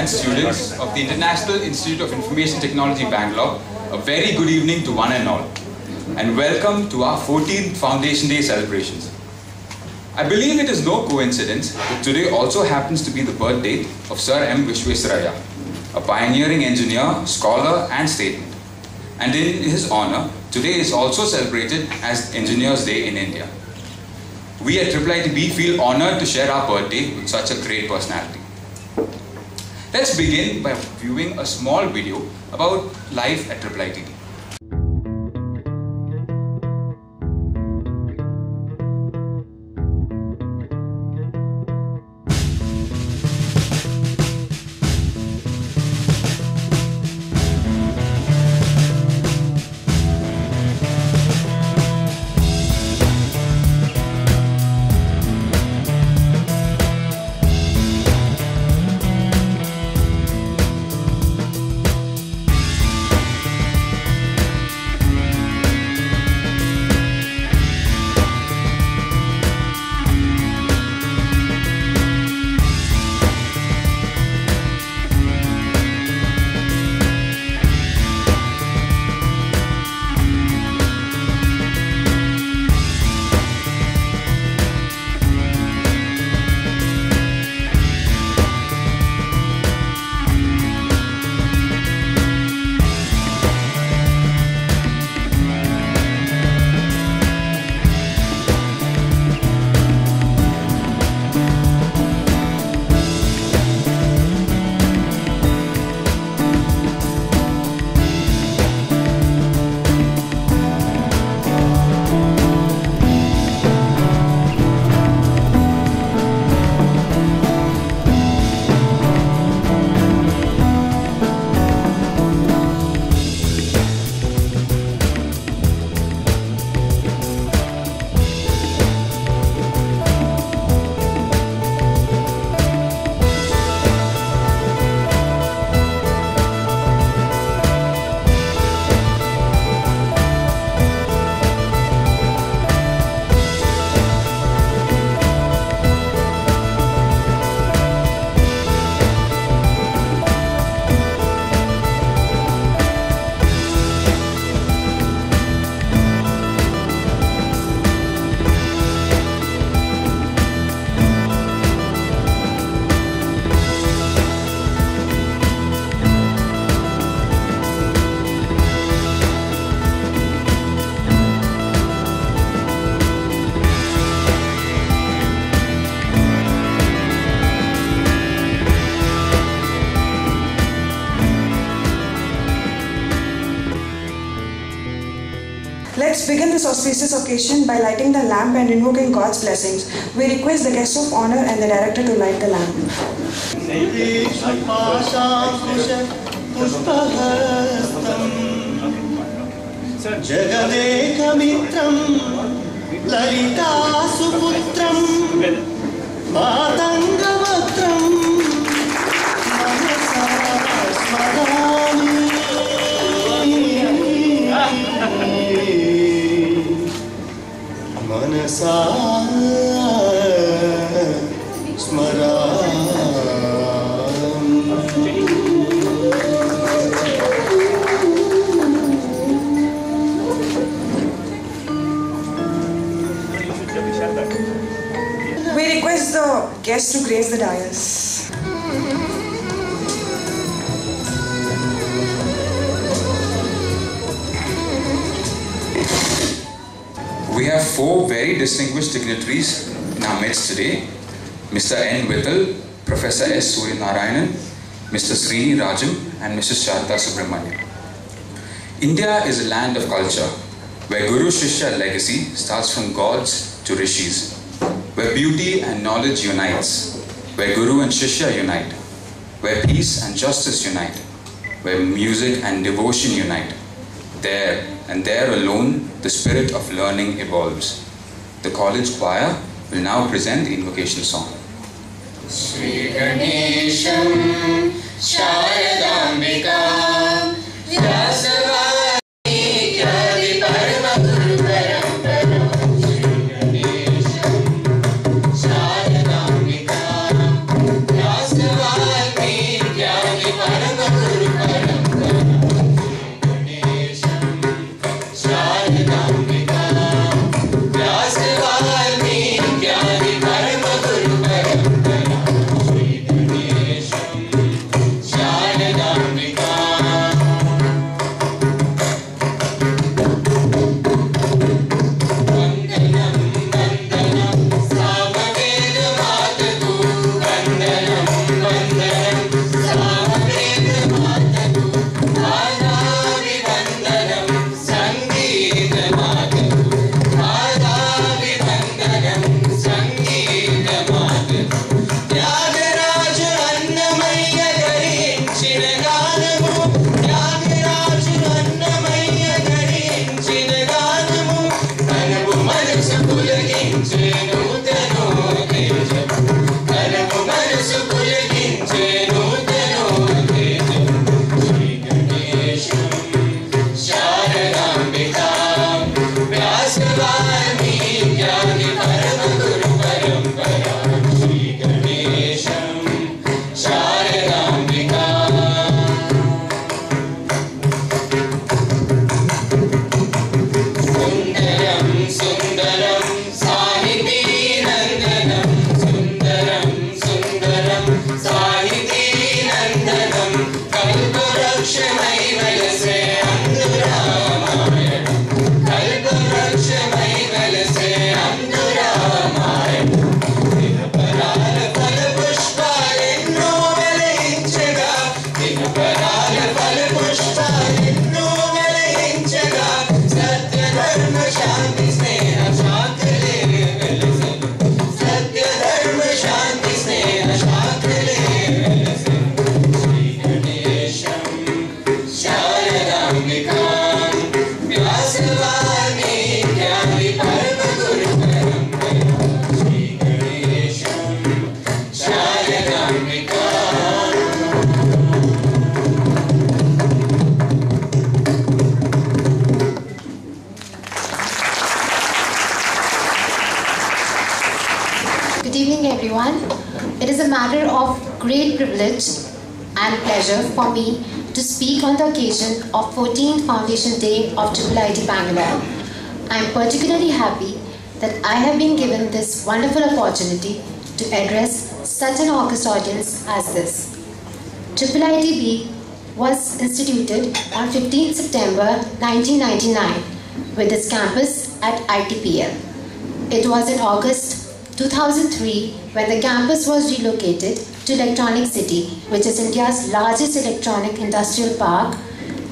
and students of the International Institute of Information Technology, Bangalore, a very good evening to one and all, and welcome to our 14th Foundation Day celebrations. I believe it is no coincidence that today also happens to be the birthday of Sir M. Vishwesvaraya, a pioneering engineer, scholar and statesman. And in his honor, today is also celebrated as Engineers Day in India. We at IIIT-B feel honored to share our birthday with such a great personality. Let's begin by viewing a small video about life at IIIT-B. Let's begin this auspicious occasion by lighting the lamp and invoking God's blessings. We request the guest of honor and the director to light the lamp. Jagadekamithram Lalita Suputram Matangavatram Manasa Smarami. We request the guests to grace the dais. We have four very distinguished dignitaries in our midst today. Mr. N. Vittal, Professor S. Suryanarayanan, Mr. Srini Rajam and Mrs. Subramanyam. India is a land of culture, where Guru-Shishya legacy starts from gods to rishis, where beauty and knowledge unites, where Guru and Shishya unite, where peace and justice unite, where music and devotion unite. There and there alone, the spirit of learning evolves. The college choir will now present the invocation song. Shri Ganesham Sharadambika Vyasavani Kyadi Parama Guru Paramparam Shri Ganesham Sharadambika Vyasavani Kyadi Good evening, everyone. It is a matter of great privilege and pleasure for me to speak on the occasion of 14th Foundation Day of IIIT-Bangalore. I am particularly happy that I have been given this wonderful opportunity to address such an august audience as this. IIIT-B was instituted on 15th September 1999 with its campus at ITPL. It was in August 2003 when the campus was relocated to Electronic City, which is India's largest electronic industrial park,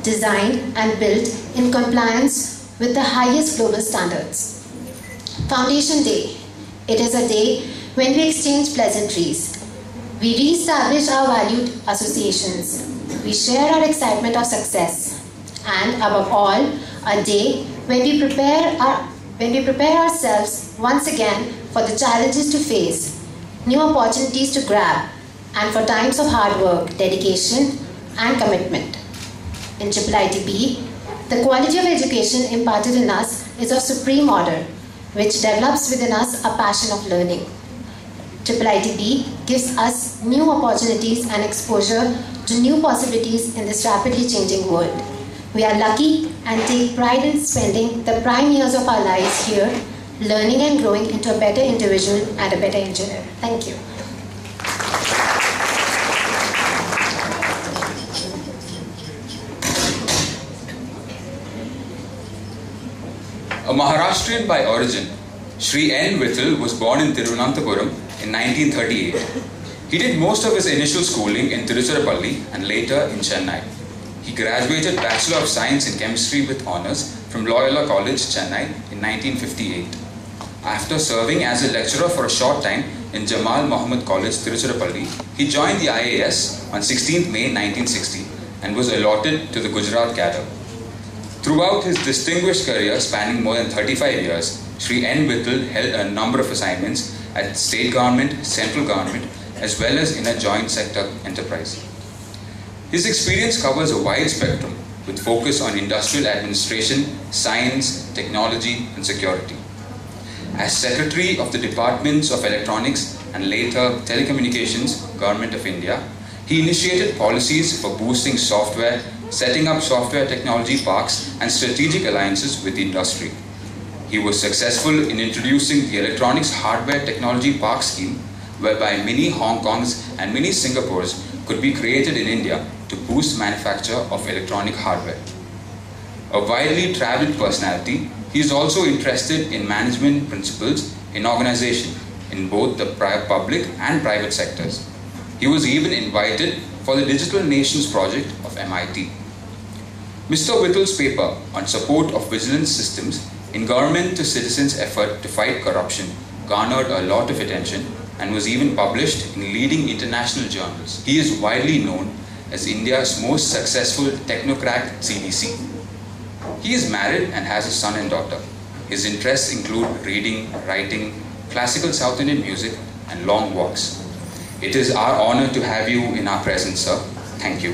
designed and built in compliance with the highest global standards. Foundation Day. It is a day when we exchange pleasantries. We re-establish our valued associations. We share our excitement of success. And above all, a day when we prepare ourselves once again for the challenges to face, new opportunities to grab, and for times of hard work, dedication, and commitment. In IIIT-B, the quality of education imparted in us is of supreme order, which develops within us a passion of learning. IIIT-B gives us new opportunities and exposure to new possibilities in this rapidly changing world. We are lucky and take pride in spending the prime years of our lives here, learning and growing into a better individual and a better engineer. Thank you. A Maharashtrian by origin, Sri N. Vittal was born in Thiruvananthapuram in 1938. He did most of his initial schooling in Tiruchirappalli and later in Chennai. He graduated Bachelor of Science in Chemistry with Honours from Loyola College, Chennai in 1958. After serving as a lecturer for a short time in Jamal Muhammad College, Tiruchirappalli, he joined the IAS on 16th May 1960 and was allotted to the Gujarat cadre. Throughout his distinguished career spanning more than 35 years, Sri N. Vittal held a number of assignments at state government, central government, as well as in a joint sector enterprise. His experience covers a wide spectrum with focus on industrial administration, science, technology, and security. As Secretary of the Departments of Electronics and later Telecommunications, Government of India, he initiated policies for boosting software, setting up software technology parks, and strategic alliances with the industry. He was successful in introducing the Electronics Hardware Technology Park scheme, whereby many Hong Kongs and many Singapores could be created in India to boost manufacture of electronic hardware. A widely traveled personality, he is also interested in management principles in organization in both the public and private sectors. He was even invited for the Digital Nations project of MIT. Mr. Vittal's paper on support of vigilance systems in government to citizens' effort to fight corruption garnered a lot of attention and was even published in leading international journals. He is widely known as India's most successful technocrat CDC. He is married and has a son and daughter. His interests include reading, writing, classical South Indian music, and long walks. It is our honor to have you in our presence, sir. Thank you.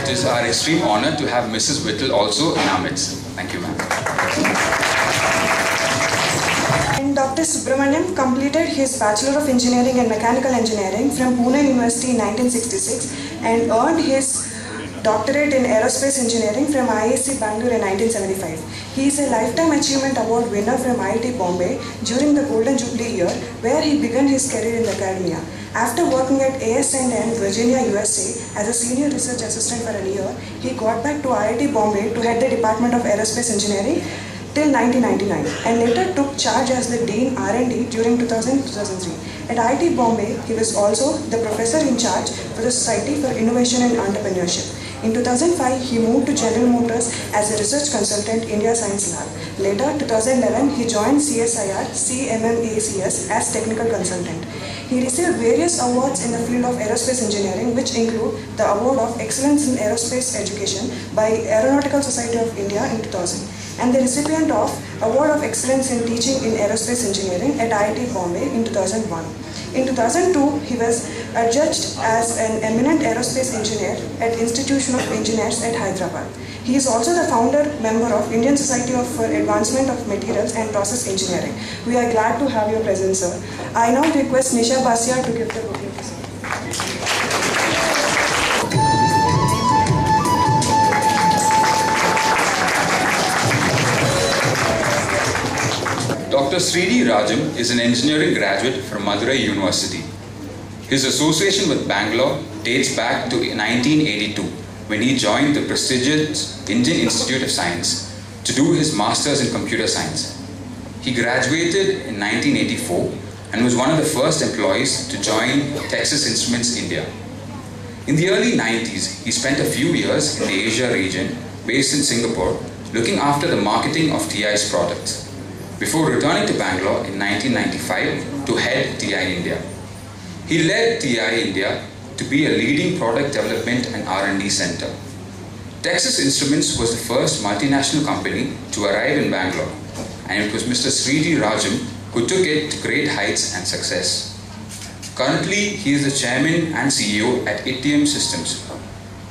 It is our extreme honor to have Mrs. Vittal also in our midst. Thank you, ma'am. And Dr. Subramanyam completed his Bachelor of Engineering and Mechanical Engineering from Pune University in 1966 and earned his doctorate in Aerospace Engineering from IIIT-Bangalore in 1975. He is a Lifetime Achievement Award winner from IIT Bombay during the Golden Jubilee year, where he began his career in the academia. After working at ASN Virginia, USA as a senior research assistant for a year, he got back to IIT Bombay to head the Department of Aerospace Engineering till 1999 and later took charge as the Dean R&D during 2000-2003. At IIT Bombay, he was also the professor in charge for the Society for Innovation and Entrepreneurship. In 2005, he moved to General Motors as a research consultant, India Science Lab. Later, 2011, he joined CSIR CMMACS as technical consultant. He received various awards in the field of aerospace engineering, which include the Award of Excellence in Aerospace Education by Aeronautical Society of India in 2000 and the recipient of Award of Excellence in Teaching in Aerospace Engineering at IIT Bombay in 2001. In 2002, he was adjudged as an eminent aerospace engineer at Institution of Engineers at Hyderabad. He is also the founder member of Indian Society for Advancement of Materials and Process Engineering. We are glad to have your presence, sir. I now request Nisha Basia to give the bouquet to sir. Dr. Srini Rajam is an engineering graduate from Madurai University. His association with Bangalore dates back to 1982, when he joined the prestigious Indian Institute of Science to do his Masters in Computer Science. He graduated in 1984 and was one of the first employees to join Texas Instruments India. In the early 90s, he spent a few years in the Asia region, based in Singapore, looking after the marketing of TI's products, before returning to Bangalore in 1995 to head TI India. He led TI India to be a leading product development and R&D center. Texas Instruments was the first multinational company to arrive in Bangalore, and it was Mr. Srini Rajam who took it to great heights and success. Currently, he is the chairman and CEO at IIIT Systems.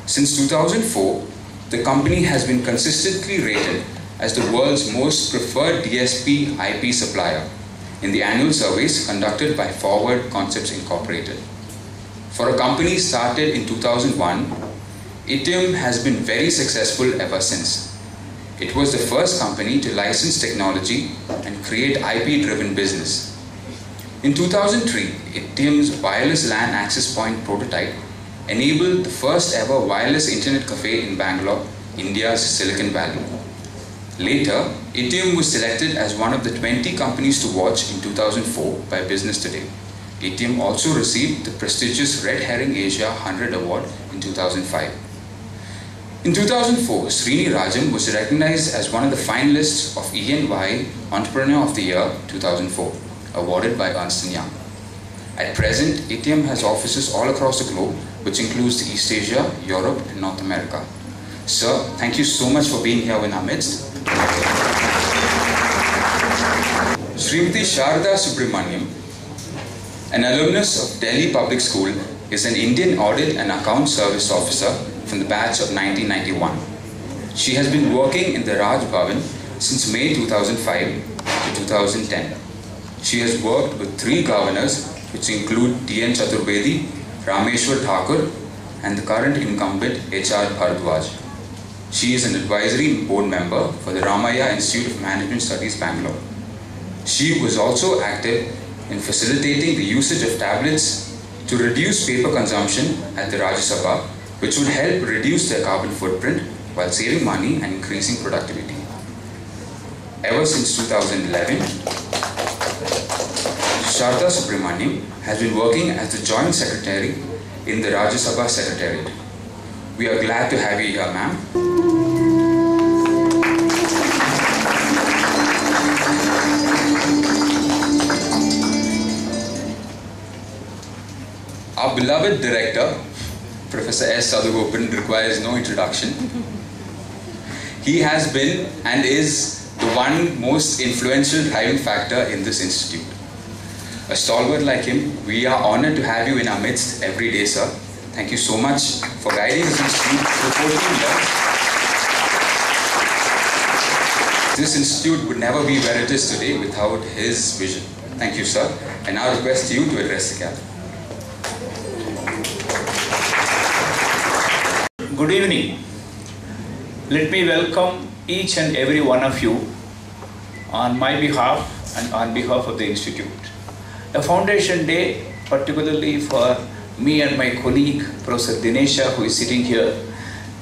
Since 2004, the company has been consistently rated as the world's most preferred DSP IP supplier in the annual surveys conducted by Forward Concepts Incorporated. For a company started in 2001, IIIT has been very successful ever since. It was the first company to license technology and create IP-driven business. In 2003, IIIT's wireless LAN access point prototype enabled the first ever wireless internet cafe in Bangalore, India's Silicon Valley. Later, IIIT was selected as one of the 20 companies to watch in 2004 by Business Today. IIIT also received the prestigious Red Herring Asia 100 Award in 2005. In 2004, Srini Rajam was recognized as one of the finalists of E&Y Entrepreneur of the Year 2004, awarded by Ernst & Young. At present, IIIT has offices all across the globe, which includes East Asia, Europe, and North America. Sir, thank you so much for being here in our midst. Srimati Sharda Subramanyam, an alumnus of Delhi Public School, is an Indian Audit and Account Service Officer from the batch of 1991. She has been working in the Raj Bhavan since May 2005 to 2010. She has worked with 3 governors, which include T.N. Chaturbedi, Rameshwar Thakur, and the current incumbent H.R. Bharadwaj. She is an advisory board member for the Ramaya Institute of Management Studies, Bangalore. She was also active in facilitating the usage of tablets to reduce paper consumption at the Rajya Sabha, which would help reduce their carbon footprint while saving money and increasing productivity. Ever since 2011, Sharda Subramanyam has been working as the Joint Secretary in the Rajya Sabha Secretariat. We are glad to have you here, ma'am. Our beloved director, Professor S. Sadhugopan, requires no introduction. He has been and is the one most influential driving factor in this institute. A stalwart like him, we are honored to have you in our midst every day, sir. Thank you so much for guiding this institute through 14 years. This institute would never be where it is today without his vision. Thank you, sir. I now request you to address the gathering. Good evening. Let me welcome each and every one of you on my behalf and on behalf of the Institute. A foundation day, particularly for me and my colleague, Professor Dinesha, who is sitting here,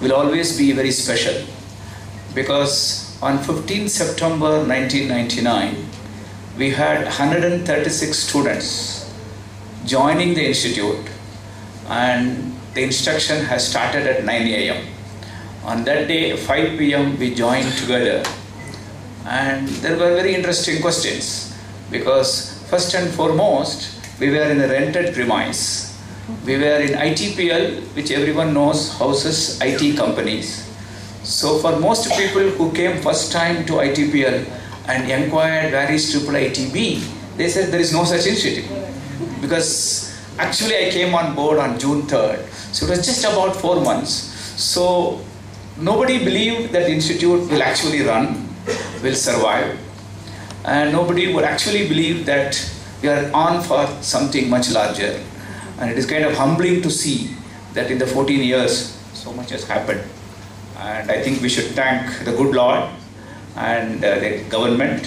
will always be very special, because on 15 September 1999, we had 136 students joining the Institute, and the instruction has started at 9 a.m. On that day, 5 p.m. we joined together, and there were very interesting questions, because first and foremost, we were in a rented premise. We were in ITPL, which everyone knows houses IT companies. So for most people who came first time to ITPL and inquired where is IIIT-B, they said there is no such institute. because actually I came on board on June 3rd. So it was just about 4 months. So nobody believed that the institute will actually run, will survive. And nobody would actually believe that we are on for something much larger. And it is kind of humbling to see that in the 14 years, so much has happened. And I think we should thank the good Lord and the government,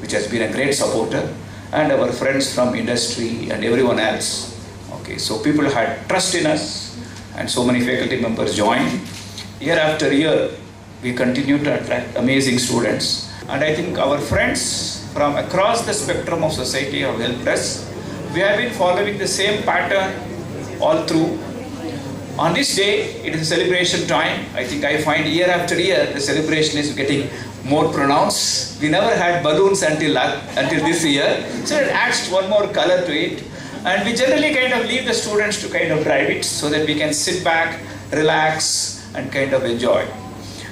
which has been a great supporter, and our friends from industry and everyone else. Okay, so people had trust in us, and so many faculty members joined. Year after year, we continue to attract amazing students. And I think our friends from across the spectrum of society have helped us. We have been following the same pattern all through. On this day, it is a celebration time. I think I find year after year, the celebration is getting more pronounced. We never had balloons until this year. So it adds one more color to it. And we generally kind of leave the students to kind of drive it so that we can sit back, relax, and kind of enjoy.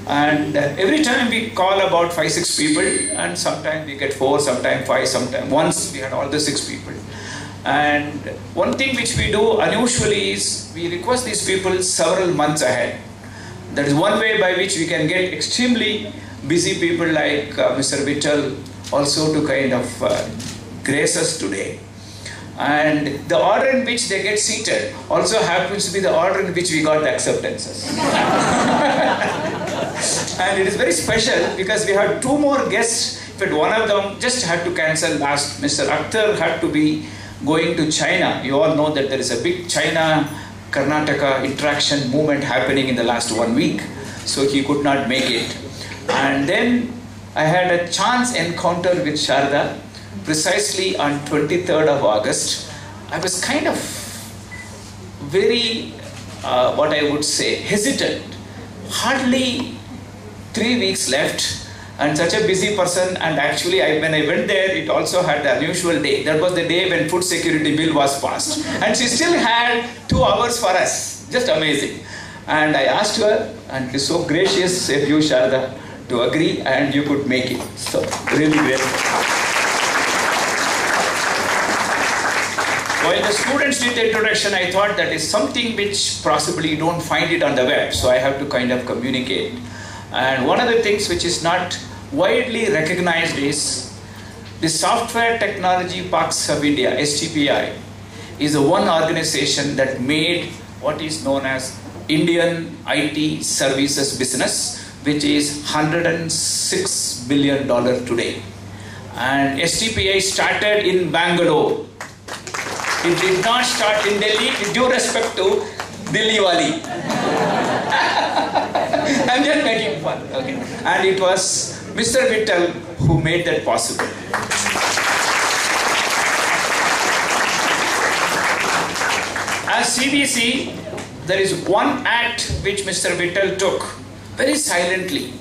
And every time we call about 5-6 people, and sometimes we get 4, sometimes 5, sometimes once we had all the 6 people. And one thing which we do unusually is we request these people several months ahead. That is one way by which we can get extremely busy people like Mr. Vittal also to kind of grace us today. And the order in which they get seated also happens to be the order in which we got the acceptances. And it is very special because we have 2 more guests, but one of them just had to cancel last. Mr. Akhtar had to be going to China. You all know that there is a big China-Karnataka interaction movement happening in the last 1 week. So he could not make it. And then I had a chance encounter with Sharda precisely on 23rd of August. I was kind of very, what I would say, hesitant. Hardly 3 weeks left. And such a busy person, and actually when I went there, it also had the unusual day. That was the day when food security bill was passed. And she still had 2 hours for us. Just amazing. And I asked her, and it is so gracious of you, Sharda, to agree, and you could make it. So, really grateful. While the students did the introduction, I thought that is something which possibly you don't find it on the web, so I have to kind of communicate. And one of the things which is not widely recognized is the Software Technology Parks of India, STPI, is the one organization that made what is known as Indian IT services business, which is $106 billion today. And STPI started in Bangalore. It did not start in Delhi, with due respect to Delhi Wali. I'm just making fun, okay. And it was Mr. Vittal who made that possible. As CBC, there is one act which Mr. Vittal took very silently.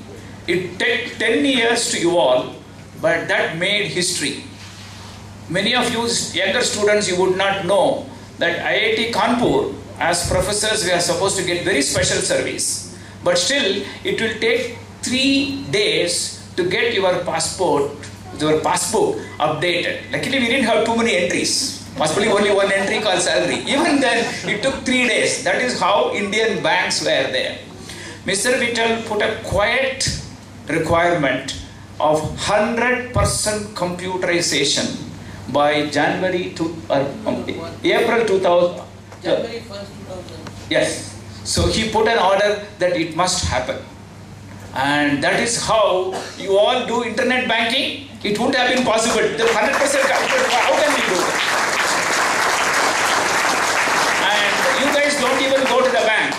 It took 10 years to evolve, but that made history. Many of you younger students, you would not know that IIT Kanpur, as professors, we are supposed to get very special service. But still, it will take 3 days to get your passport, your passbook updated. Luckily, we didn't have too many entries. Possibly only 1 entry called salary. Even then, it took 3 days. That is how Indian banks were there. Mr. Vittal put a quiet requirement of 100% computerization by April 2000. January 1st, 2000. Yes. So he put an order that it must happen. And that is how you all do internet banking. It wouldn't have been possible. The 100% calculated, how can we do that? And you guys don't even go to the bank.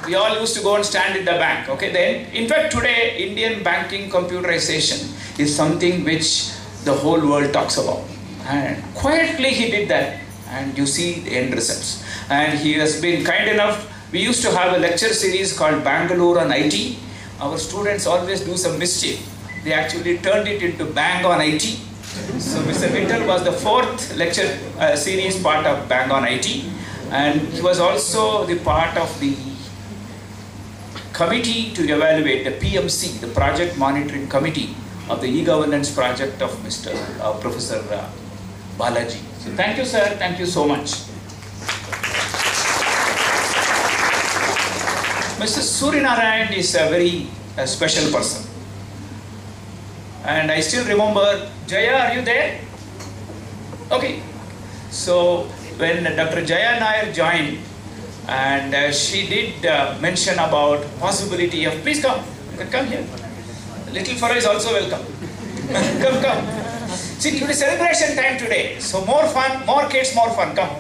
We all used to go and stand in the bank. Okay, then, in fact, today, Indian banking computerization is something which the whole world talks about. And quietly he did that. And you see the end results. And he has been kind enough. We used to have a lecture series called Bangalore on IT. Our students always do some mischief. They actually turned it into Bang on IT. So Mr. Vittal was the 4th lecture series part of Bang on IT. And he was also the part of the committee to evaluate the PMC, the Project Monitoring Committee of the e-governance project of Professor Balaji. So thank you, sir. Thank you so much. Mr. Suryanarayan is a very special person. And I still remember, Jaya, are you there? Okay. So when Dr. Jaya Nair joined, and she did mention about possibility of, please come here. Little fellow is also welcome. come. See, today celebration time today. So more fun, more kids, more fun. Come.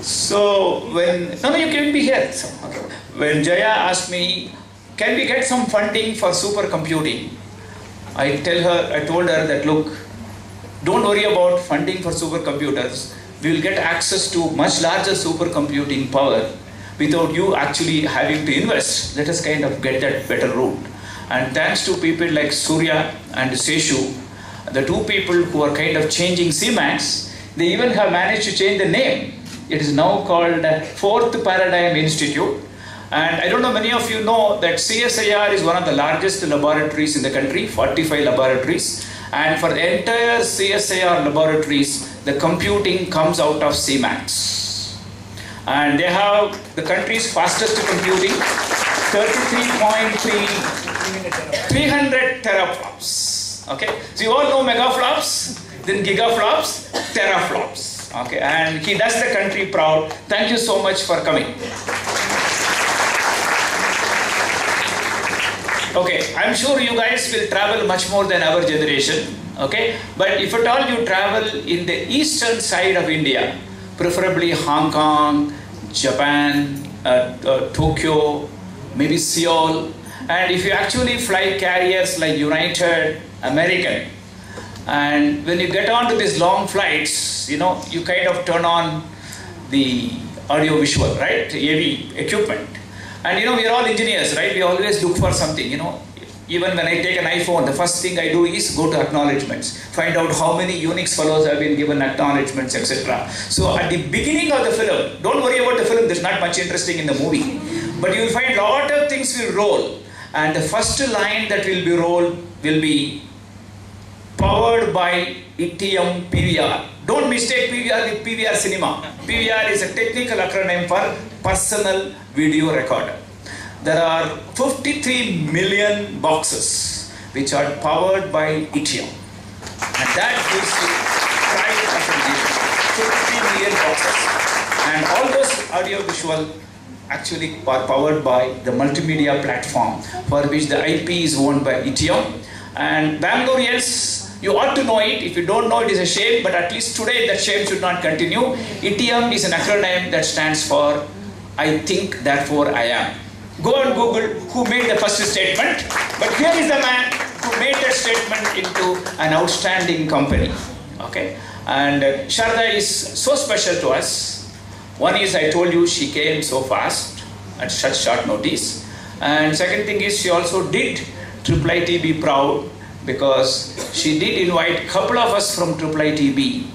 So when, no, you can be here. So, okay. When Jaya asked me, can we get some funding for supercomputing? I told her that, look, don't worry about funding for supercomputers. We will get access to much larger supercomputing power without you actually having to invest. Let us kind of get that better route. And thanks to people like Surya and Seshu, the two people who are kind of changing CMAX, they even have managed to change the name. It is now called Fourth Paradigm Institute. And I don't know, many of you know that CSIR is one of the largest laboratories in the country, 45 laboratories. And for the entire CSIR laboratories, the computing comes out of CMAX. And they have the country's fastest computing, 300 teraflops. Okay, so you all know megaflops, then gigaflops, teraflops. Okay, and he does the country proud. Thank you so much for coming. Okay, I'm sure you guys will travel much more than our generation, okay? But if at all you travel in the eastern side of India, preferably Hong Kong, Japan, Tokyo, maybe Seoul, and if you actually fly carriers like United, American, and when you get onto these long flights, you know, you kind of turn on the audio visual, right? AV equipment. And you know, we are all engineers, right? We always look for something, you know. Even when I take an iPhone, the first thing I do is go to acknowledgements, find out how many Unix fellows have been given acknowledgements, etc. So at the beginning of the film, don't worry about the film, there's not much interesting in the movie. But you will find a lot of things will roll. And the first line that will be rolled will be powered by IITM PVR. Don't mistake PVR with PVR Cinema. PVR is a technical acronym for Personal Video Recorder. There are 53 million boxes which are powered by IITM. And that gives you pride of 53 million boxes. And all those audio-visual actually are powered by the multimedia platform for which the IP is owned by IITM. And Bangaloreans, you ought to know it. If you don't know, it is a shame, but at least today that shame should not continue. IITM is an acronym that stands for I think, therefore I am. Go and Google who made the first statement, but here is the man who made that statement into an outstanding company. Okay, and Sharda is so special to us. One is, I told you, she came so fast at such short notice, and second thing is she also did IIIT-B proud, because she did invite a couple of us from IIIT-B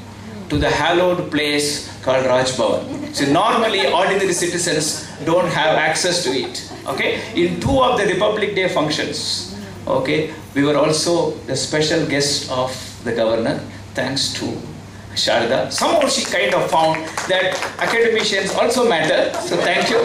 to the hallowed place called Raj Bhavan. So normally ordinary citizens don't have access to it. Okay, in two of the Republic Day functions, okay, we were also the special guest of the governor, thanks to Sharda. Somehow she kind of found that academicians also matter, so thank you.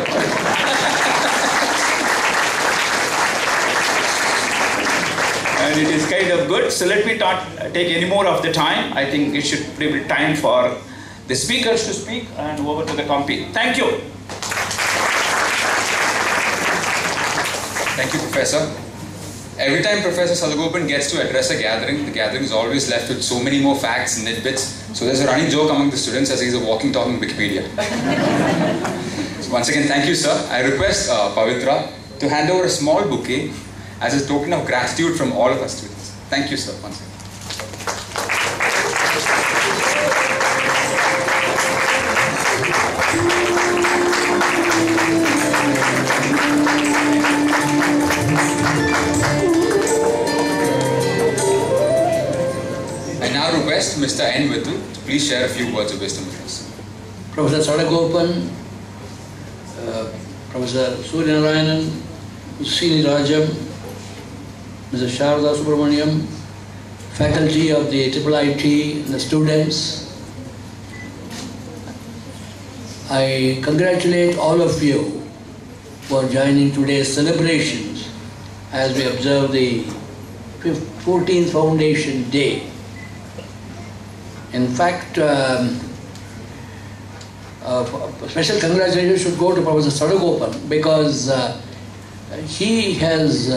And it is kind of good, so let me not take any more of the time. I think it should be time for the speakers to speak, and over to the company. Thank you. Thank you, Professor. Every time Professor Salagopan gets to address a gathering, the gathering is always left with so many more facts and tidbits. So there's a running joke among the students as he's a walking, talking Wikipedia. So once again, thank you, sir. I request Pavitra to hand over a small bouquet as a token of gratitude from all of us students. Thank you, sir, once again. I now request Mr. N. Vittal to please share a few words of wisdom with us. Professor Salagopan, Professor Suryanarayan, Srini Rajam, Mr. Sharda Subramanyam, faculty of the IIIT, and the students. I congratulate all of you for joining today's celebrations as we observe the 14th Foundation Day. In fact, a special congratulations should go to Professor Sadagopan because he has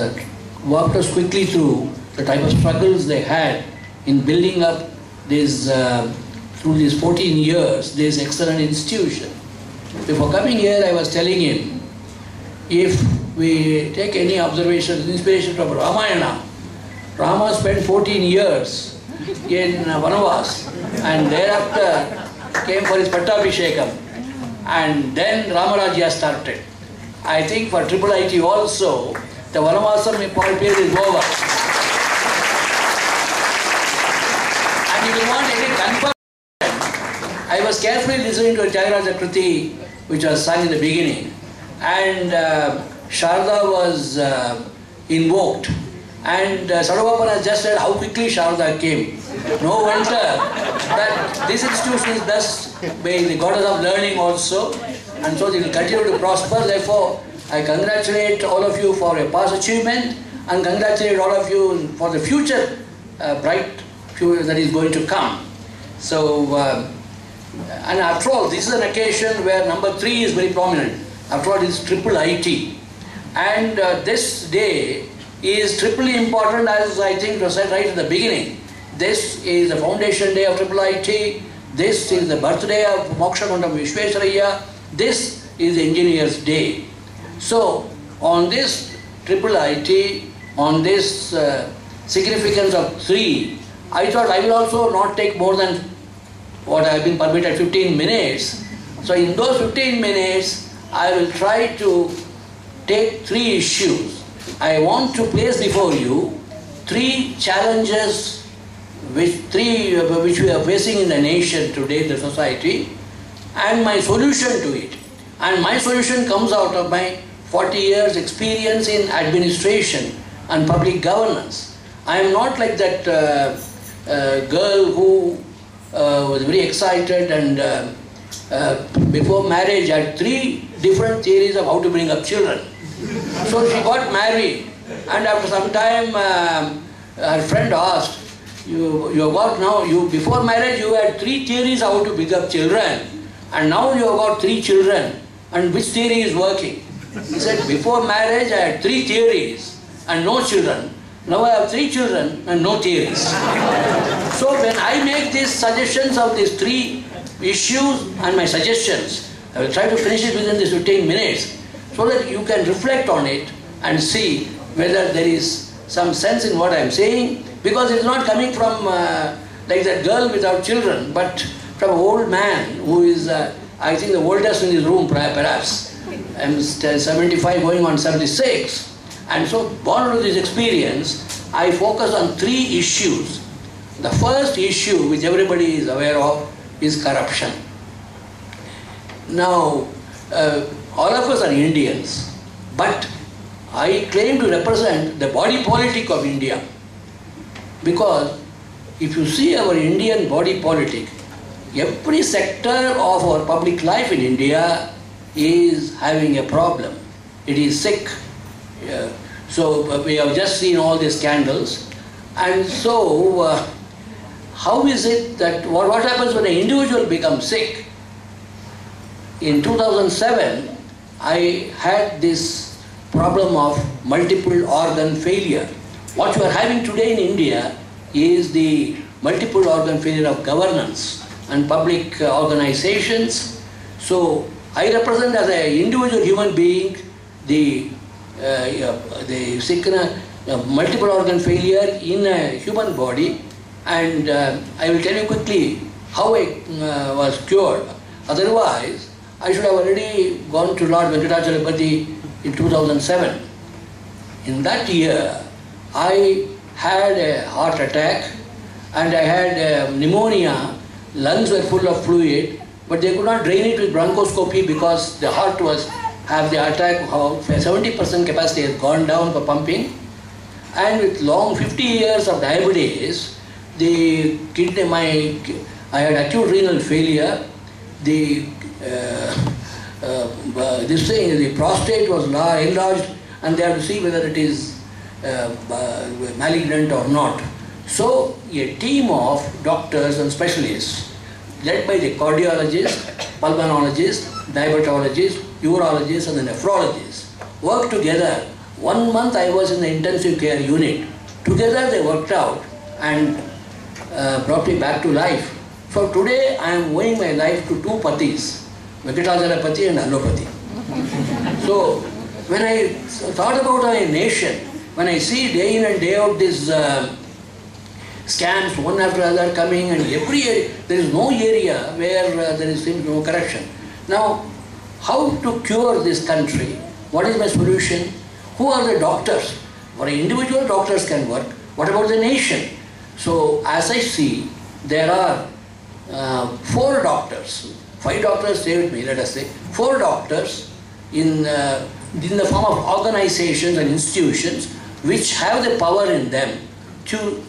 walked us quickly through the type of struggles they had in building up this, through these 14 years, this excellent institution. Before coming here, I was telling him, if we take any observations, inspiration from Ramayana, Rama spent 14 years in Vanavas and thereafter came for his Pattabhishekam, and then Ramarajya started. I think for IIIT also, the Vanavasam period is over. And if you want any confirmation, I was carefully listening to a Tyagaraja Kriti which was sung in the beginning, and Sharda was invoked, and Sadagopan has just said how quickly Sharda came. No wonder that this institution is blessed by the goddess of learning also, and so they will continue to prosper. Therefore, I congratulate all of you for your past achievement and congratulate all of you for the future, bright future that is going to come. So, and after all, this is an occasion where number 3 is very prominent. After all, it is IIIT. And this day is triply important, as I think was said right at the beginning. This is the foundation day of IIIT. This is the birthday of Mokshamandam Vishwesvaraya. This is the Engineer's Day. So, on this IIIT, on this significance of 3, I thought I will also not take more than what I have been permitted, 15 minutes. So, in those 15 minutes, I will try to take 3 issues. I want to place before you 3 challenges which we are facing in the nation today, the society, and my solution to it. And my solution comes out of my 40 years experience in administration and public governance. I am not like that girl who was very excited and before marriage had 3 different theories of how to bring up children. So she got married, and after some time her friend asked, you got now, before marriage you had 3 theories how to bring up children, and now you have got 3 children, and which theory is working? He said, before marriage I had 3 theories and no children. Now I have 3 children and no theories. So when I make these suggestions of these 3 issues and my suggestions, I will try to finish it within these 15 minutes so that you can reflect on it and see whether there is some sense in what I am saying, because it is not coming from like that girl without children, but from an old man who is, I think, the oldest in his room perhaps. I am 75 going on 76. And so, born out of this experience, I focus on 3 issues. The first issue, which everybody is aware of, is corruption. Now, all of us are Indians, but I claim to represent the body politic of India. Because if you see our Indian body politic, every sector of our public life in India is having a problem. It is sick. So we have just seen all these scandals. And so how is it that, what happens when an individual becomes sick? In 2007, I had this problem of multiple organ failure. What you are having today in India is the multiple organ failure of governance and public organizations. So I represent as an individual human being the multiple organ failure in a human body, and I will tell you quickly how I was cured. Otherwise, I should have already gone to Lord Venkatachalapati in 2007. In that year, I had a heart attack and I had pneumonia. Lungs were full of fluid, but they could not drain it with bronchoscopy because the heart was have the attack, 70% capacity has gone down for pumping. And with long 50 years of diabetes, the kidney, I had acute renal failure. The the prostate was enlarged, and they have to see whether it is malignant or not. So a team of doctors and specialists, led by the cardiologist, pulmonologist, diabetologist, urologist, and the nephrologist, worked together. 1 month I was in the intensive care unit. Together they worked out and brought me back to life. So today I am owing my life to two pathis, Venkatachalarapati and allopathy. So when I thought about our nation, when I see day in and day out these scams one after another coming, and every area, there is no area where there is no corruption. Now, how to cure this country? What is my solution? Who are the doctors? For individual doctors can work. What about the nation? So as I see, there are 4 doctors, 5 doctors stay with me, let us say, 4 doctors in the form of organizations and institutions which have the power in them to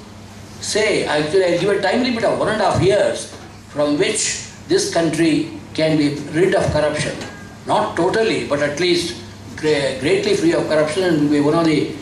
say, actually I give a time limit of 1.5 years from which this country can be rid of corruption. Not totally, but at least greatly free of corruption, and will be one of the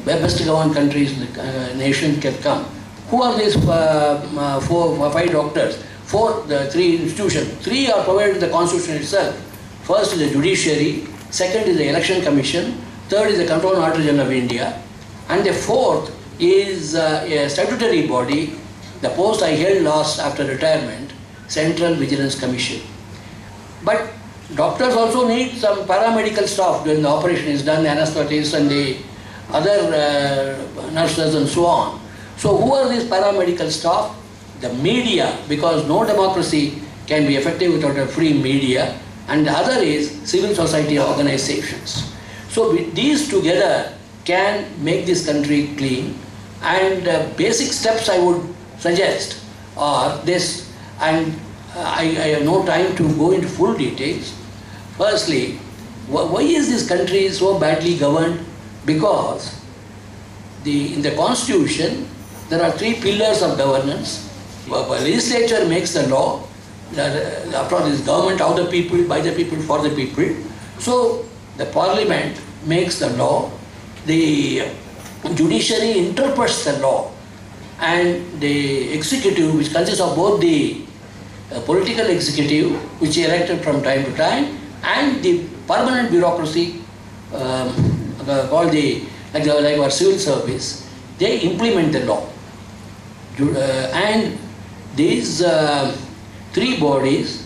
best governed countries in the nation can come. Who are these 4 or 5 doctors? 3 institutions. 3 are provided in the constitution itself. First is the judiciary, second is the election commission, third is the control auditor general of India, and the 4th is a statutory body, the post I held last after retirement, Central Vigilance Commission. But doctors also need some paramedical staff when the operation is done, the anesthetists and the other nurses and so on. So who are these paramedical staff? The media, because no democracy can be effective without a free media, and the other is civil society organizations. So these together can make this country clean, and basic steps I would suggest are this, and I have no time to go into full details. Firstly, why is this country so badly governed? Because in the constitution there are 3 pillars of governance. The legislature makes the law, after all, this government of the people, by the people, for the people. So the parliament makes the law, the judiciary interprets the law, and the executive, which consists of both the political executive, which is elected from time to time, and the permanent bureaucracy called like our civil service, they implement the law. And these 3 bodies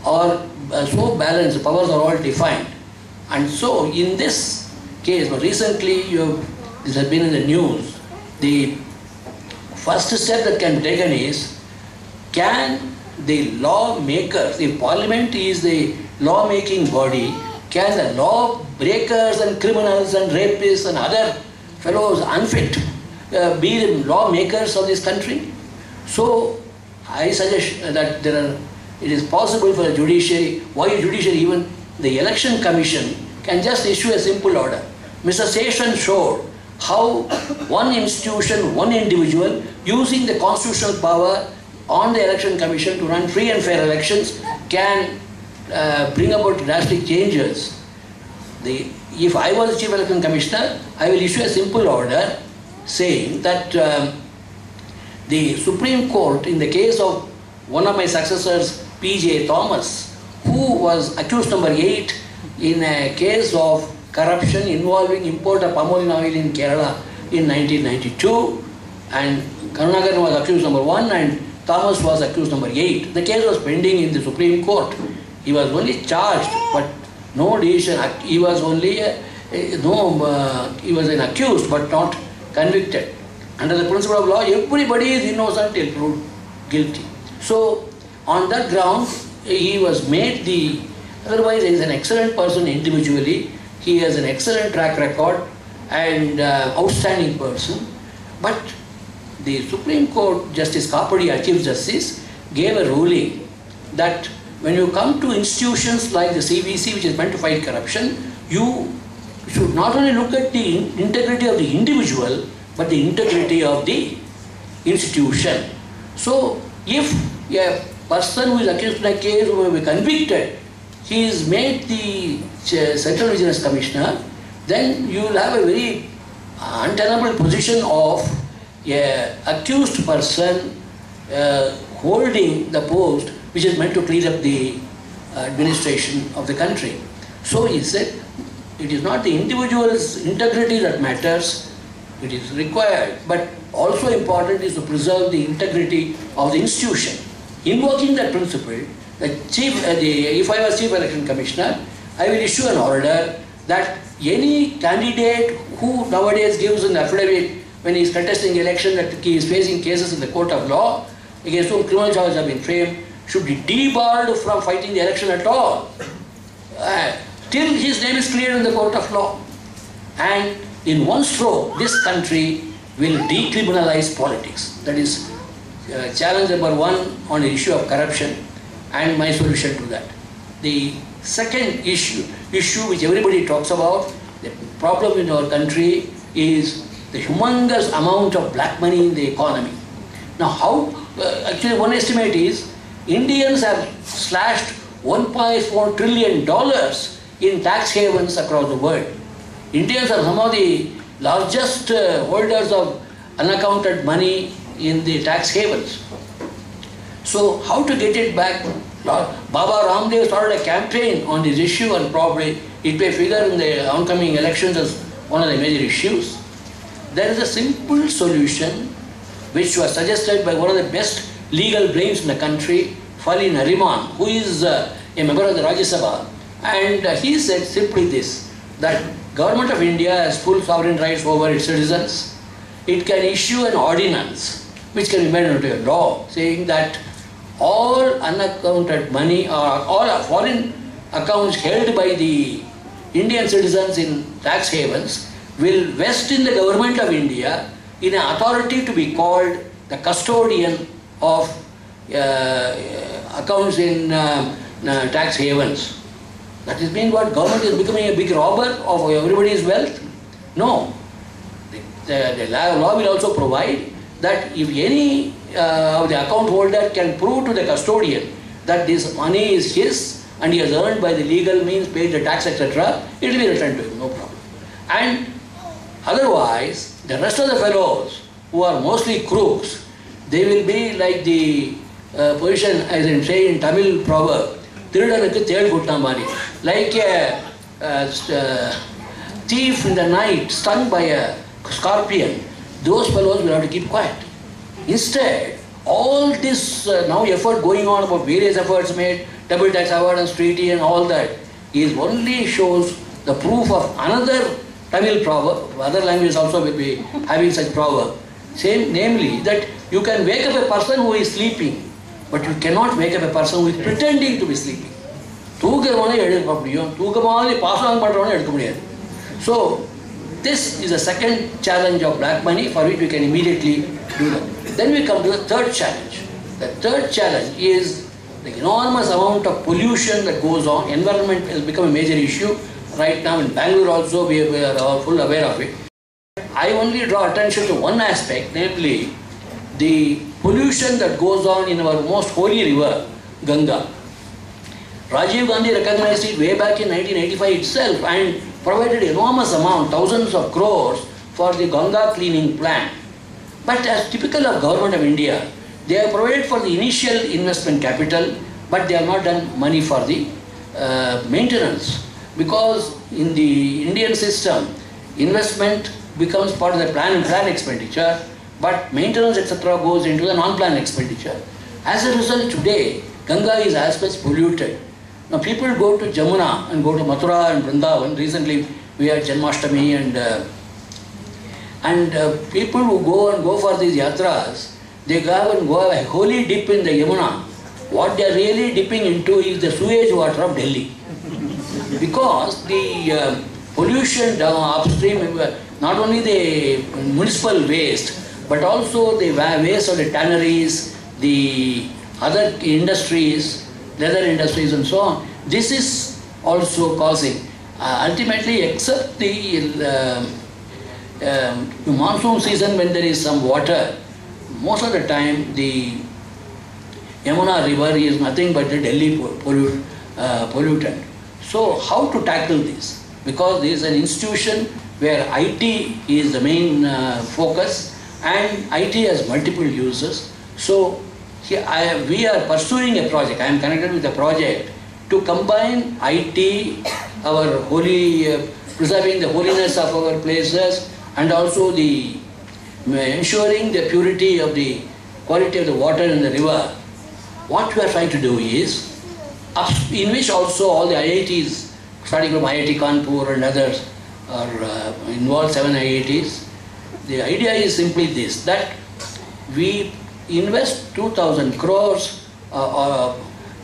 are so balanced, the powers are all defined. And so in this case, recently this has been in the news, the first step that can be taken is, can the lawmakers, if parliament is the law-making body, can the law breakers and criminals and rapists and other fellows unfit be the lawmakers of this country? So I suggest that it is possible for the judiciary. Why judiciary? Even the election commission can just issue a simple order. Mr. Seshan showed how one institution, one individual, using the constitutional power on the election commission to run free and fair elections can bring about drastic changes. If I was the Chief Election Commissioner, I will issue a simple order saying that the Supreme Court, in the case of one of my successors, P.J. Thomas, who was accused number 8 in a case of corruption involving import of palm oil in Kerala in 1992, and Karunakaran was accused number 1 and Thomas was accused number 8. The case was pending in the Supreme Court. He was only charged, but no decision. He was only he was an accused but not convicted. Under the principle of law, everybody is innocent till proved guilty. So on that ground, he was made otherwise he is an excellent person individually. He has an excellent track record and outstanding person. But the Supreme Court Justice Kapadi, Chief Justice, gave a ruling that when you come to institutions like the CBC, which is meant to fight corruption, you should not only look at the integrity of the individual, but the integrity of the institution. So if a person who is accused in a case who will be convicted, he is made the Central Vigilance Commissioner, then you will have a very untenable position of a accused person holding the post which is meant to clean up the administration of the country. So he said, it is not the individual's integrity that matters, it is required, but also important is to preserve the integrity of the institution. Invoking that principle, if I was Chief Election Commissioner, I will issue an order that any candidate who nowadays gives an affidavit when he is contesting the election that he is facing cases in the court of law, against whom criminal charges have been framed, should be debarred from fighting the election at all, till his name is cleared in the court of law. And in one stroke, this country will decriminalize politics. That is challenge number one on the issue of corruption, and my solution to that. The second issue which everybody talks about, the problem in our country is the humongous amount of black money in the economy. Now how, actually one estimate is, Indians have slashed $1.4 trillion in tax havens across the world. Indians are some of the largest holders of unaccounted money in the tax havens. So how to get it back? Baba Ramdev started a campaign on this issue, and probably it may figure in the oncoming elections as one of the major issues. There is a simple solution which was suggested by one of the best legal brains in the country, Fali Nariman, who is a member of the Rajya Sabha, and he said simply this, that Government of India has full sovereign rights over its citizens. It can issue an ordinance which can be made into a law, saying that all unaccounted money or all foreign accounts held by the Indian citizens in tax havens will vest in the Government of India in an authority to be called the custodian of accounts in tax havens. That is mean what? Government is becoming a big robber of everybody's wealth? No. The law will also provide that if any of the account holder can prove to the custodian that this money is his and he has earned by the legal means, paid the tax, etc., it will be returned to him, no problem. And otherwise, the rest of the fellows who are mostly crooks, they will be like the position, as in say in Tamil proverb, like a thief in the night stung by a scorpion. Those fellows will have to keep quiet. Instead, all this now effort going on about various efforts made, double tax avoidance treaty and all that, is only shows the proof of another Tamil proverb. Other languages also will be having such proverb. Same, namely that you can wake up a person who is sleeping, but you cannot wake up a person who is pretending to be sleeping. So this is the second challenge of black money, for which we can immediately do that. Then we come to the third challenge. The third challenge is the enormous amount of pollution that goes on. Environment has become a major issue. Right now in Bangalore also we are all full aware of it. I only draw attention to one aspect, namely the pollution that goes on in our most holy river, Ganga. Rajiv Gandhi recognized it way back in 1985 itself and provided enormous amount, thousands of crores for the Ganga cleaning plan. But as typical of Government of India, they have provided for the initial investment capital, but they have not done money for the maintenance. Because in the Indian system, investment becomes part of the plan expenditure, but maintenance etc. goes into the non-plan expenditure. As a result, today, Ganga is as much polluted. Now people go to Jamuna and go to Mathura and Vrindavan. Recently we had Janmashtami and people who go for these yatras, they go and go have a holy dip in the Yamuna. What they are really dipping into is the sewage water of Delhi. Because the pollution down upstream, not only the municipal waste, but also the waste of the tanneries, the other industries, leather industries and so on. This is also causing, ultimately except the monsoon season when there is some water, most of the time the Yamuna river is nothing but a Delhi pollutant. So how to tackle this? Because there is an institution where IT is the main focus, and IT has multiple users. So here we are pursuing a project. I am connected with a project to combine IT, our holy, preserving the holiness of our places, and also the ensuring the purity of the quality of the water in the river. What we are trying to do is, in which also all the IITs, starting from IIT Kanpur and others, are involved, 7 IITs. The idea is simply this, that we invest 2,000 crores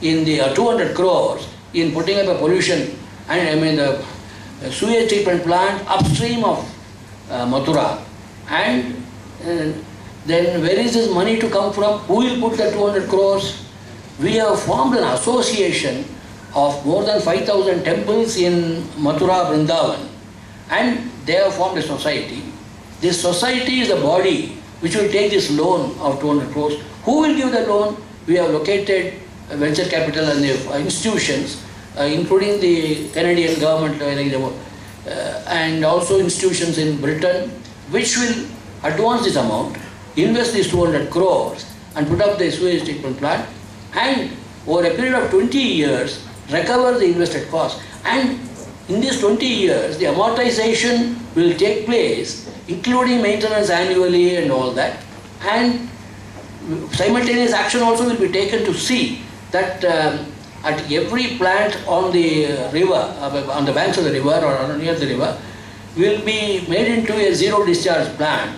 in the 200 crores in putting up a pollution, and the sewage treatment plant upstream of Mathura. And then where is this money to come from? Who will put the 200 crores? We have formed an association of more than 5,000 temples in Mathura, Vrindavan, and they have formed a society. This society is a body which will take this loan of 200 crores. Who will give the loan? We have located venture capital and the institutions, including the Canadian government and also institutions in Britain, which will advance this amount, invest these 200 crores and put up the sewage treatment plant, and over a period of 20 years recover the invested cost. And in these 20 years the amortization will take place, including maintenance annually and all that, and simultaneous action also will be taken to see that at every plant on the river, on the banks of the river or near the river, will be made into a zero discharge plant.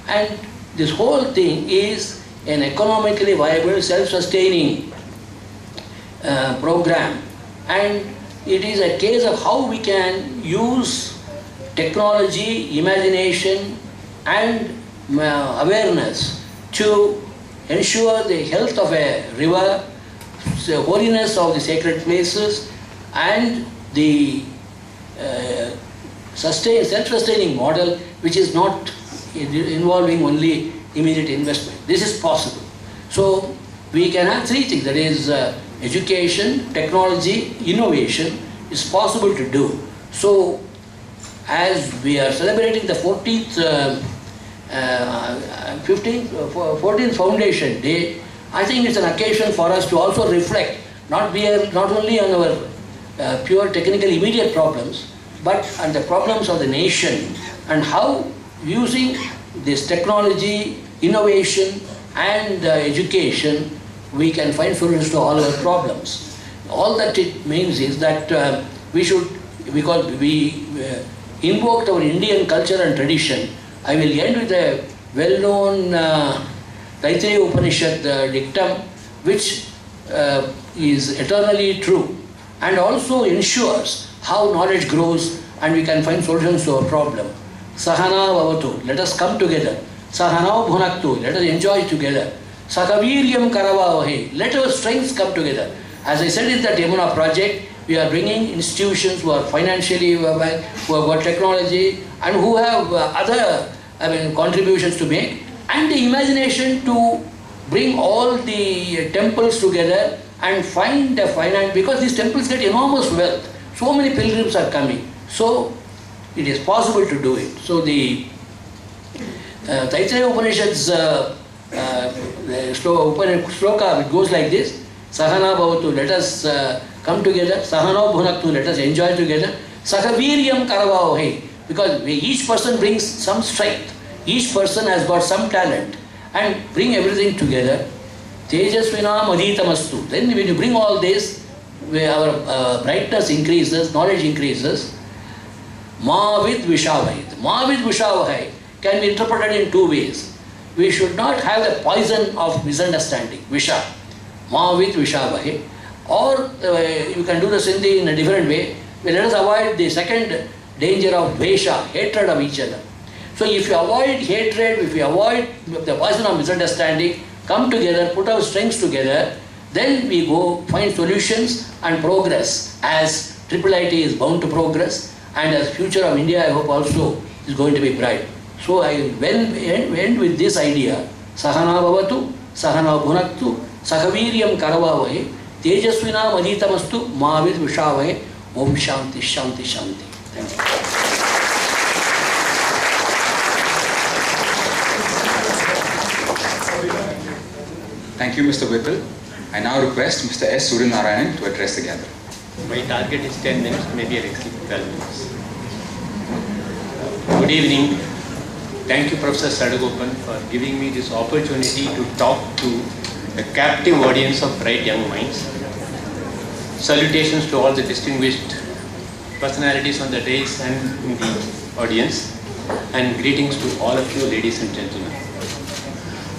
And this whole thing is an economically viable, self-sustaining program, and it is a case of how we can use technology, imagination and awareness to ensure the health of a river, the holiness of the sacred places, and the self-sustaining model, which is not involving only immediate investment. This is possible. So we can have three things, that is education, technology, innovation is possible to do. So as we are celebrating the 14th Foundation Day, I think it's an occasion for us to also reflect, not only on our pure technical immediate problems, but on the problems of the nation, and how using this technology, innovation and education, we can find solutions to all our problems. All that it means is that we should, because we invoked our Indian culture and tradition. I will end with a well-known IIIT Upanishad dictum, which is eternally true and also ensures how knowledge grows and we can find solutions to our problem. Sahana Vavatu, let us come together. Sahana Bhunaktu, let us enjoy together. Sakaviryam Karavavahe, let our strengths come together. As I said in the Yamuna project, we are bringing institutions who are financially, who have got technology and who have other contributions to make, and the imagination to bring all the temples together and find the finance, because these temples get enormous wealth. So many pilgrims are coming. So it is possible to do it. So the IIIT Upanishad's sloka, it goes like this: Sahana Bhavatu, let us come together. Sahana Bhunaktu, let us enjoy together. Sakaviryam Karavavahe, because each person brings some strength. Each person has got some talent, and bring everything together. Tejasvinam adhitamastu. Then when you bring all this, our brightness increases, knowledge increases. Mavid Vishavahit. Mavid Vishavahai can be interpreted in two ways. We should not have the poison of misunderstanding, Visha. Mavid Vishavahai. Or you can do the Sindhi in a different way. Let us avoid the second danger of Dvesha, hatred of each other. So if you avoid hatred, if you avoid the poison of misunderstanding, come together, put our strengths together, then we go find solutions and progress, as IIIT is bound to progress, and as future of India, I hope also, is going to be bright. So I will end with this idea Sahana bhavatu, sahana bhunaktu, sahaviryam karavavahe, tejasvinam adhitamastu, mahavid vishavahe, om shanti, shanti, shanti. Thank you. Thank you, Mr. Vittal. I now request Mr. S. Suryanarayanan to address the gathering. My target is 10 minutes, maybe I'll exceed 12 minutes. Good evening. Thank you, Professor Sadagopan, for giving me this opportunity to talk to a captive audience of bright young minds. Salutations to all the distinguished personalities on the dais and in the audience, and greetings to all of you, ladies and gentlemen.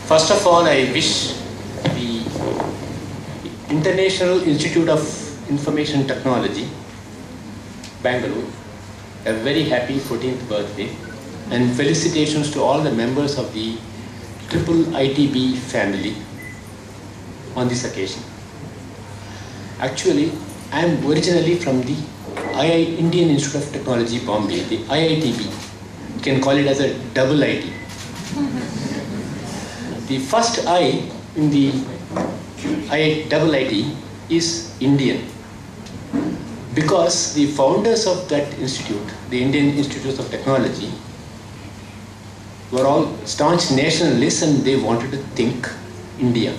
First of all, I wish the International Institute of Information Technology, Bangalore, a very happy 14th birthday, and felicitations to all the members of the IIIT-B family on this occasion. Actually, I am originally from the Indian Institute of Technology, Bombay, the IIIT-B. You can call it as a double IT. The first I in the IIIT is Indian, because the founders of that institute, the Indian Institute of Technology, were all staunch nationalists and they wanted to think India.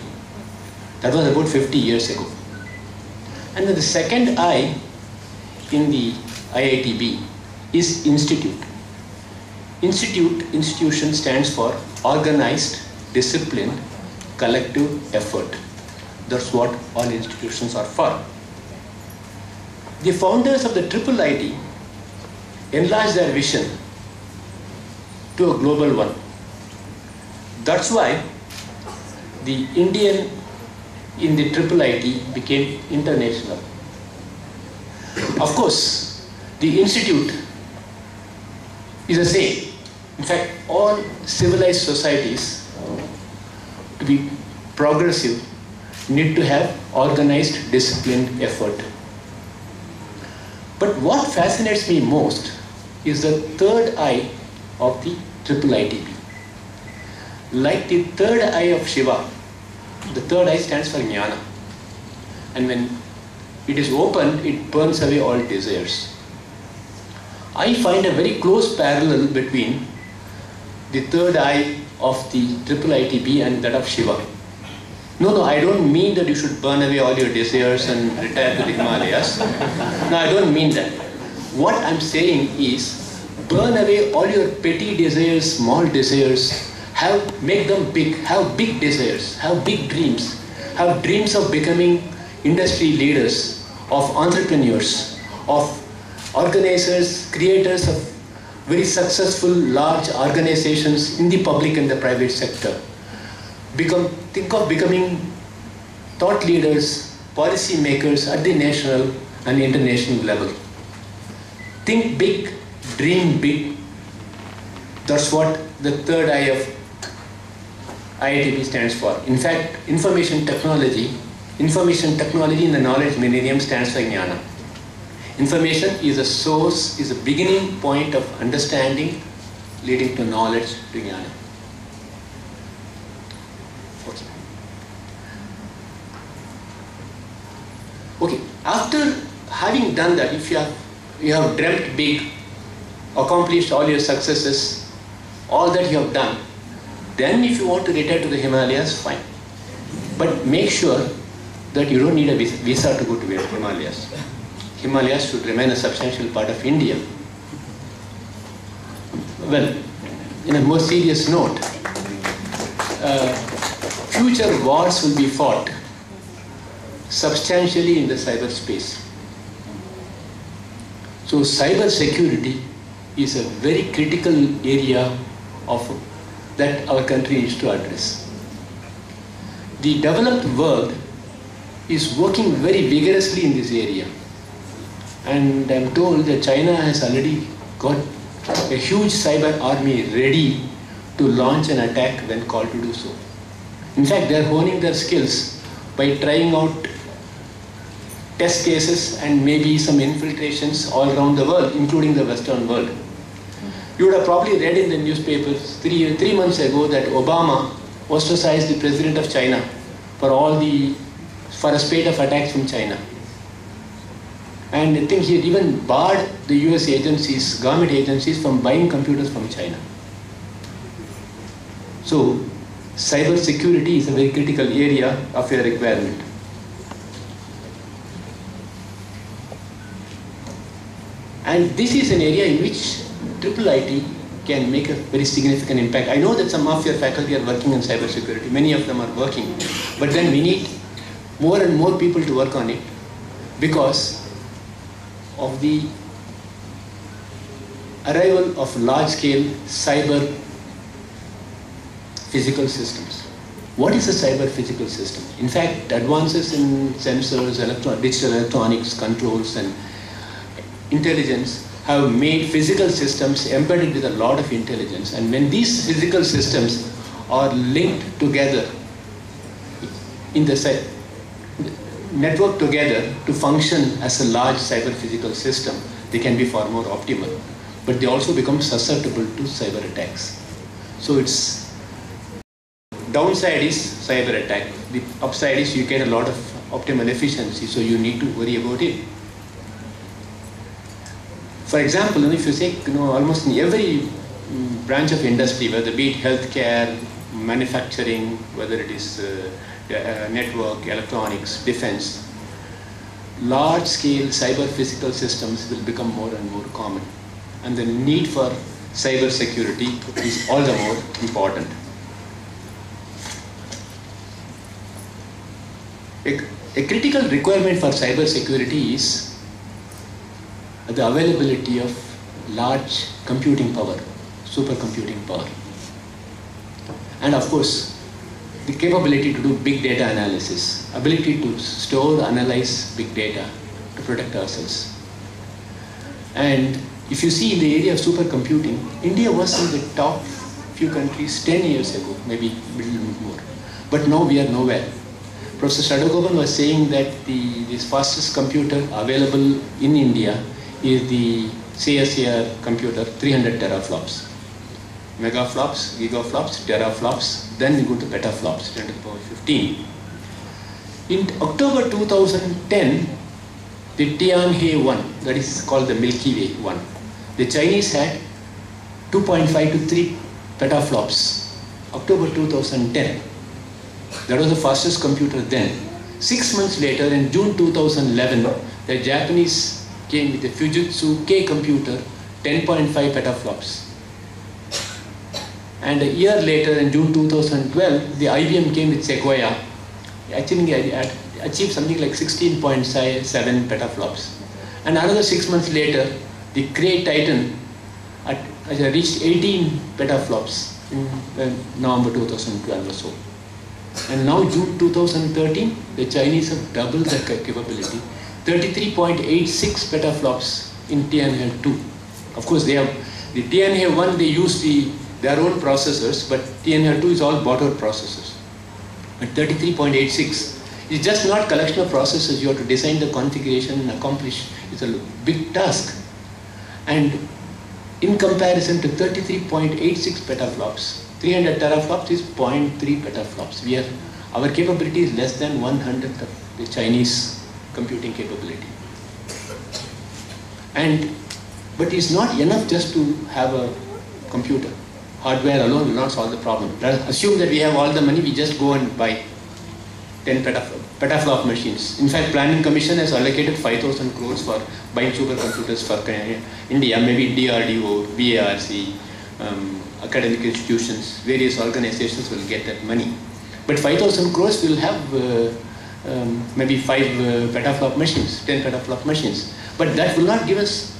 That was about 50 years ago. And then the second I in the IIT-B is institute. Institution stands for organized, disciplined, collective effort. That's what all institutions are for. The founders of the IIIT enlarged their vision to a global one. That's why the Indian in the IIIT became international. Of course, the institute is the same. In fact, all civilized societies, to be progressive, need to have organized, disciplined effort. But what fascinates me most is the third eye of the IIIT-B. Like the third eye of Shiva, the third eye stands for jnana. And when it is opened, it burns away all desires. I find a very close parallel between the third eye of the IIIT-B and that of Shiva. No, I don't mean that you should burn away all your desires and retire to the Himalayas. No, I don't mean that. What I'm saying is, burn away all your petty desires, small desires, make them big, have big desires, have big dreams, have dreams of becoming industry leaders, of entrepreneurs, of organizers, creators of very successful large organizations in the public and the private sector. Think of becoming thought leaders, policy makers at the national and international level. Think big, dream big. That's what the third eye of IIT-B stands for. In fact, information technology in the knowledge millennium stands for jnana. Information is a source, is a beginning point of understanding leading to knowledge, to jnana. Okay, after having done that, if you have dreamt big, accomplished all your successes, all that you have done, then if you want to retire to the Himalayas, fine. But make sure that you don't need a visa to go to the Himalayas. Himalayas should remain a substantial part of India. Well, in a more serious note, future wars will be fought substantially in the cyberspace. So cyber security is a very critical area that our country needs to address. The developed world is working very vigorously in this area. And I'm told that China has already got a huge cyber army ready to launch an attack when called to do so. In fact, they're honing their skills by trying out test cases and maybe some infiltrations all around the world, including the Western world. You would have probably read in the newspapers 3 months ago that Obama ostracized the president of China for a spate of attacks from China. And I think he had even barred the US agencies, government agencies, from buying computers from China. So, cyber security is a very critical area of your requirement. And this is an area in which IIIT can make a very significant impact. I know that some of your faculty are working on cyber security, many of them are working, but then we need more and more people to work on it because of the arrival of large-scale cyber physical systems. What is a cyber physical system? In fact, advances in sensors, digital electronics, controls, and intelligence have made physical systems embedded with a lot of intelligence. And when these physical systems are linked together in the network together to function as a large cyber physical system, they can be far more optimal. But they also become susceptible to cyber attacks. So its downside is cyber attack. The upside is you get a lot of optimal efficiency, so you need to worry about it. For example, if you say, almost in every branch of industry, whether be it healthcare, manufacturing, whether it is network, electronics, defense, large-scale cyber physical systems will become more and more common. And the need for cyber security is all the more important. A critical requirement for cyber security is the availability of large computing power, supercomputing power. And of course, the capability to do big data analysis, ability to store, analyze big data to protect ourselves. And if you see in the area of supercomputing, India was in the top few countries 10 years ago, maybe a little more. But now we are nowhere. Professor Shadagopan was saying that the fastest computer available in India is the CSAR computer, 300 teraflops. Megaflops, gigaflops, teraflops, then we go to petaflops, 10 to the power 15. In October 2010, the Tianhe-1, that is called the Milky Way 1, the Chinese had 2.5 to 3 petaflops, October 2010. That was the fastest computer then. 6 months later, in June 2011, the Japanese came with the Fujitsu K computer, 10.5 petaflops. And a year later, in June 2012, the IBM came with Sequoia. I think it achieved something like 16.7 petaflops. And another 6 months later, the Cray Titan reached 18 petaflops in November 2012 or so. And now June 2013, the Chinese have doubled their capability, 33.86 petaflops in Tianhe-2. Of course, they have the Tianhe-1, they use their own processors, but Tianhe-2 is all bought-out processors. But 33.86 is just not collection of processors. You have to design the configuration and accomplish. It's a big task. And in comparison to 33.86 petaflops, 300 teraflops is 0.3 petaflops. Our capability is less than 1/100th of the Chinese computing capability. But it's not enough just to have a computer. Hardware alone will not solve the problem. Assume that we have all the money, we just go and buy 10 petaflop machines. In fact, Planning Commission has allocated 5,000 crores for buying supercomputers for India, maybe DRDO, BARC, academic institutions, various organizations will get that money. But 5,000 crores will have maybe 5 petaflop machines, 10 petaflop machines. But that will not give us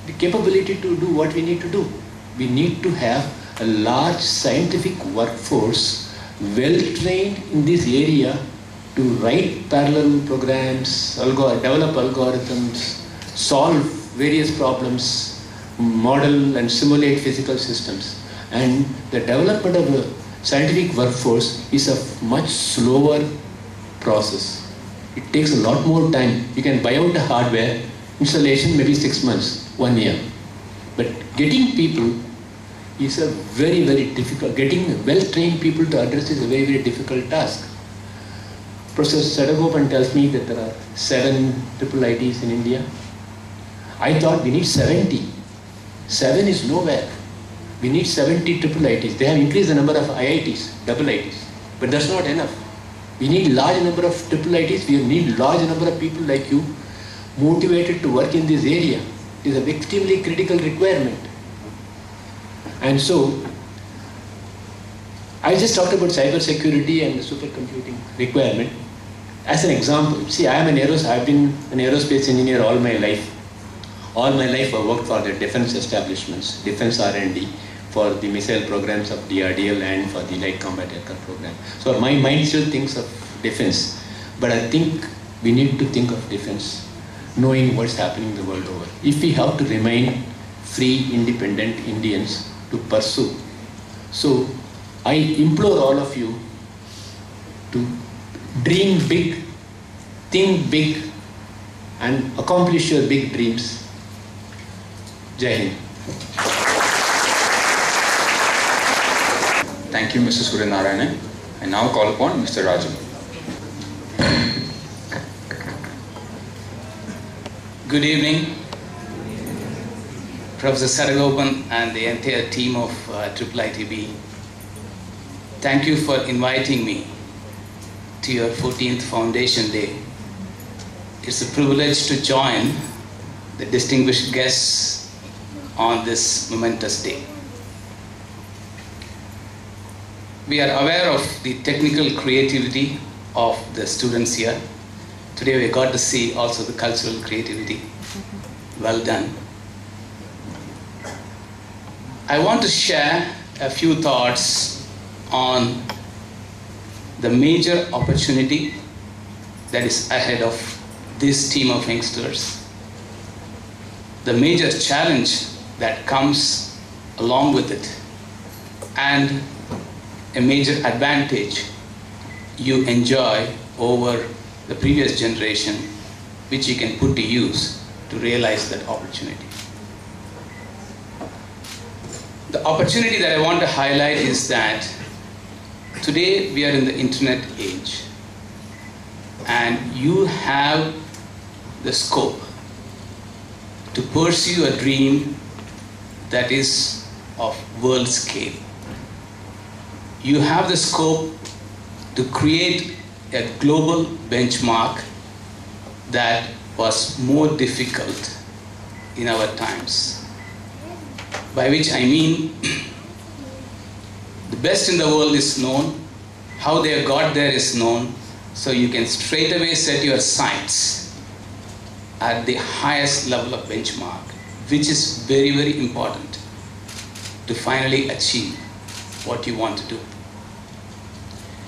the capability to do what we need to do. We need to have a large scientific workforce, well trained in this area to write parallel programs, develop algorithms, solve various problems, model and simulate physical systems. And the development of a scientific workforce is a much slower process. It takes a lot more time. You can buy out the hardware, installation maybe 6 months, 1 year. But getting people is a very, very difficult, getting well-trained people to address is a very, very difficult task. Professor Sadagopan tells me that there are 7 IIITs in India. I thought we need 70. 7 is nowhere. We need 70 IIITs. They have increased the number of IITs, IIITs, but that's not enough. We need large number of IIITs. We need large number of people like you motivated to work in this area. It is an extremely critical requirement. And so, I just talked about cyber security and the supercomputing requirement. As an example, see, I've been an aerospace engineer all my life. All my life I worked for the defense establishments, defense R&D, for the missile programs of DRDL and for the light combat aircraft program. So my mind still thinks of defense, but I think we need to think of defense, knowing what's happening the world over. If we have to remain free, independent Indians to pursue. So I implore all of you to dream big, think big, and accomplish your big dreams. Jai Hind. Thank you, Mr. Suryanarayanan. I now call upon Mr. Rajam. Good evening, Professor Sadagopan and the entire team of IIIT-B. Thank you for inviting me to your 14th Foundation Day. It's a privilege to join the distinguished guests on this momentous day. We are aware of the technical creativity of the students here. Today we got to see also the cultural creativity. Well done. I want to share a few thoughts on the major opportunity that is ahead of this team of youngsters, the major challenge that comes along with it, and a major advantage you enjoy over the previous generation, which you can put to use to realize that opportunity. The opportunity that I want to highlight is that today we are in the internet age, and you have the scope to pursue a dream that is of world scale. You have the scope to create a global benchmark that was more difficult in our times. By which I mean, the best in the world is known, how they got there is known, so you can straight away set your sights at the highest level of benchmark, which is very, very important to finally achieve what you want to do.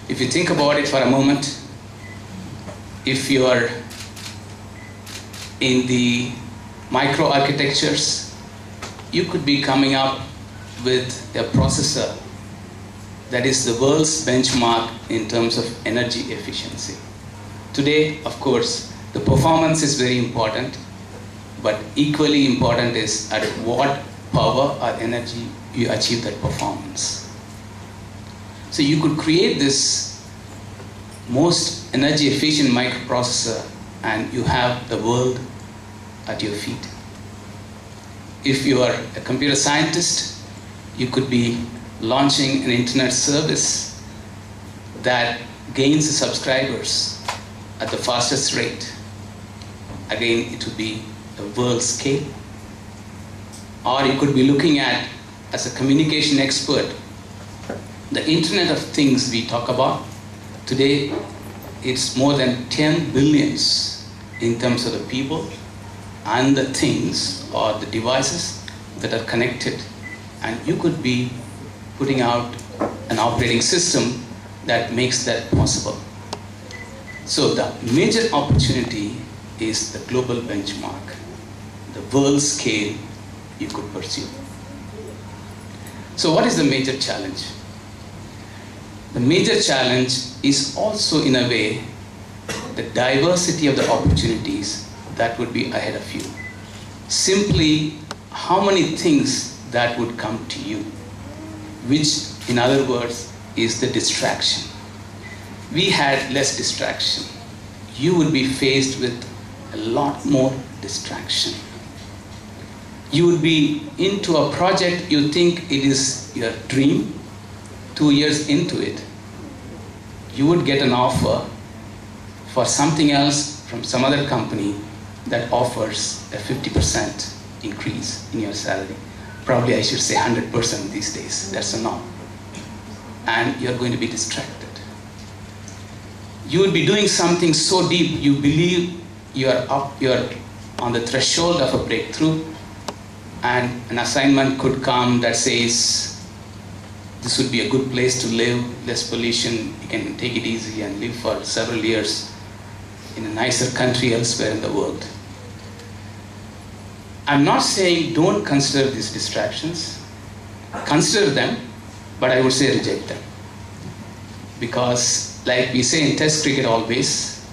If you think about it for a moment, if you are in the microarchitectures, you could be coming up with a processor that is the world's benchmark in terms of energy efficiency. Today, of course, the performance is very important, but equally important is at what power or energy you achieve that performance. So you could create this most energy efficient microprocessor and you have the world at your feet. If you are a computer scientist, you could be launching an internet service that gains subscribers at the fastest rate. Again, it would be a world scale. Or you could be looking at, as a communication expert, the Internet of Things we talk about. Today, it's more than 10 billions in terms of the people and the things or the devices that are connected. And you could be putting out an operating system that makes that possible. So the major opportunity is the global benchmark, the world scale you could pursue. So what is the major challenge? The major challenge is also, in a way, the diversity of the opportunities that would be ahead of you. Simply, how many things that would come to you. which in other words is the distraction. We had less distraction. You would be faced with a lot more distraction. You would be into a project you think it is your dream. 2 years into it, you would get an offer for something else from some other company that offers a 50% increase in your salary. Probably I should say 100% these days. That's a norm. And you're going to be distracted. You would be doing something so deep, you believe you're on the threshold of a breakthrough, and an assignment could come that says, this would be a good place to live, less pollution, you can take it easy and live for several years in a nicer country elsewhere in the world. I'm not saying don't consider these distractions. Consider them, but I would say reject them. Because like we say in test cricket always,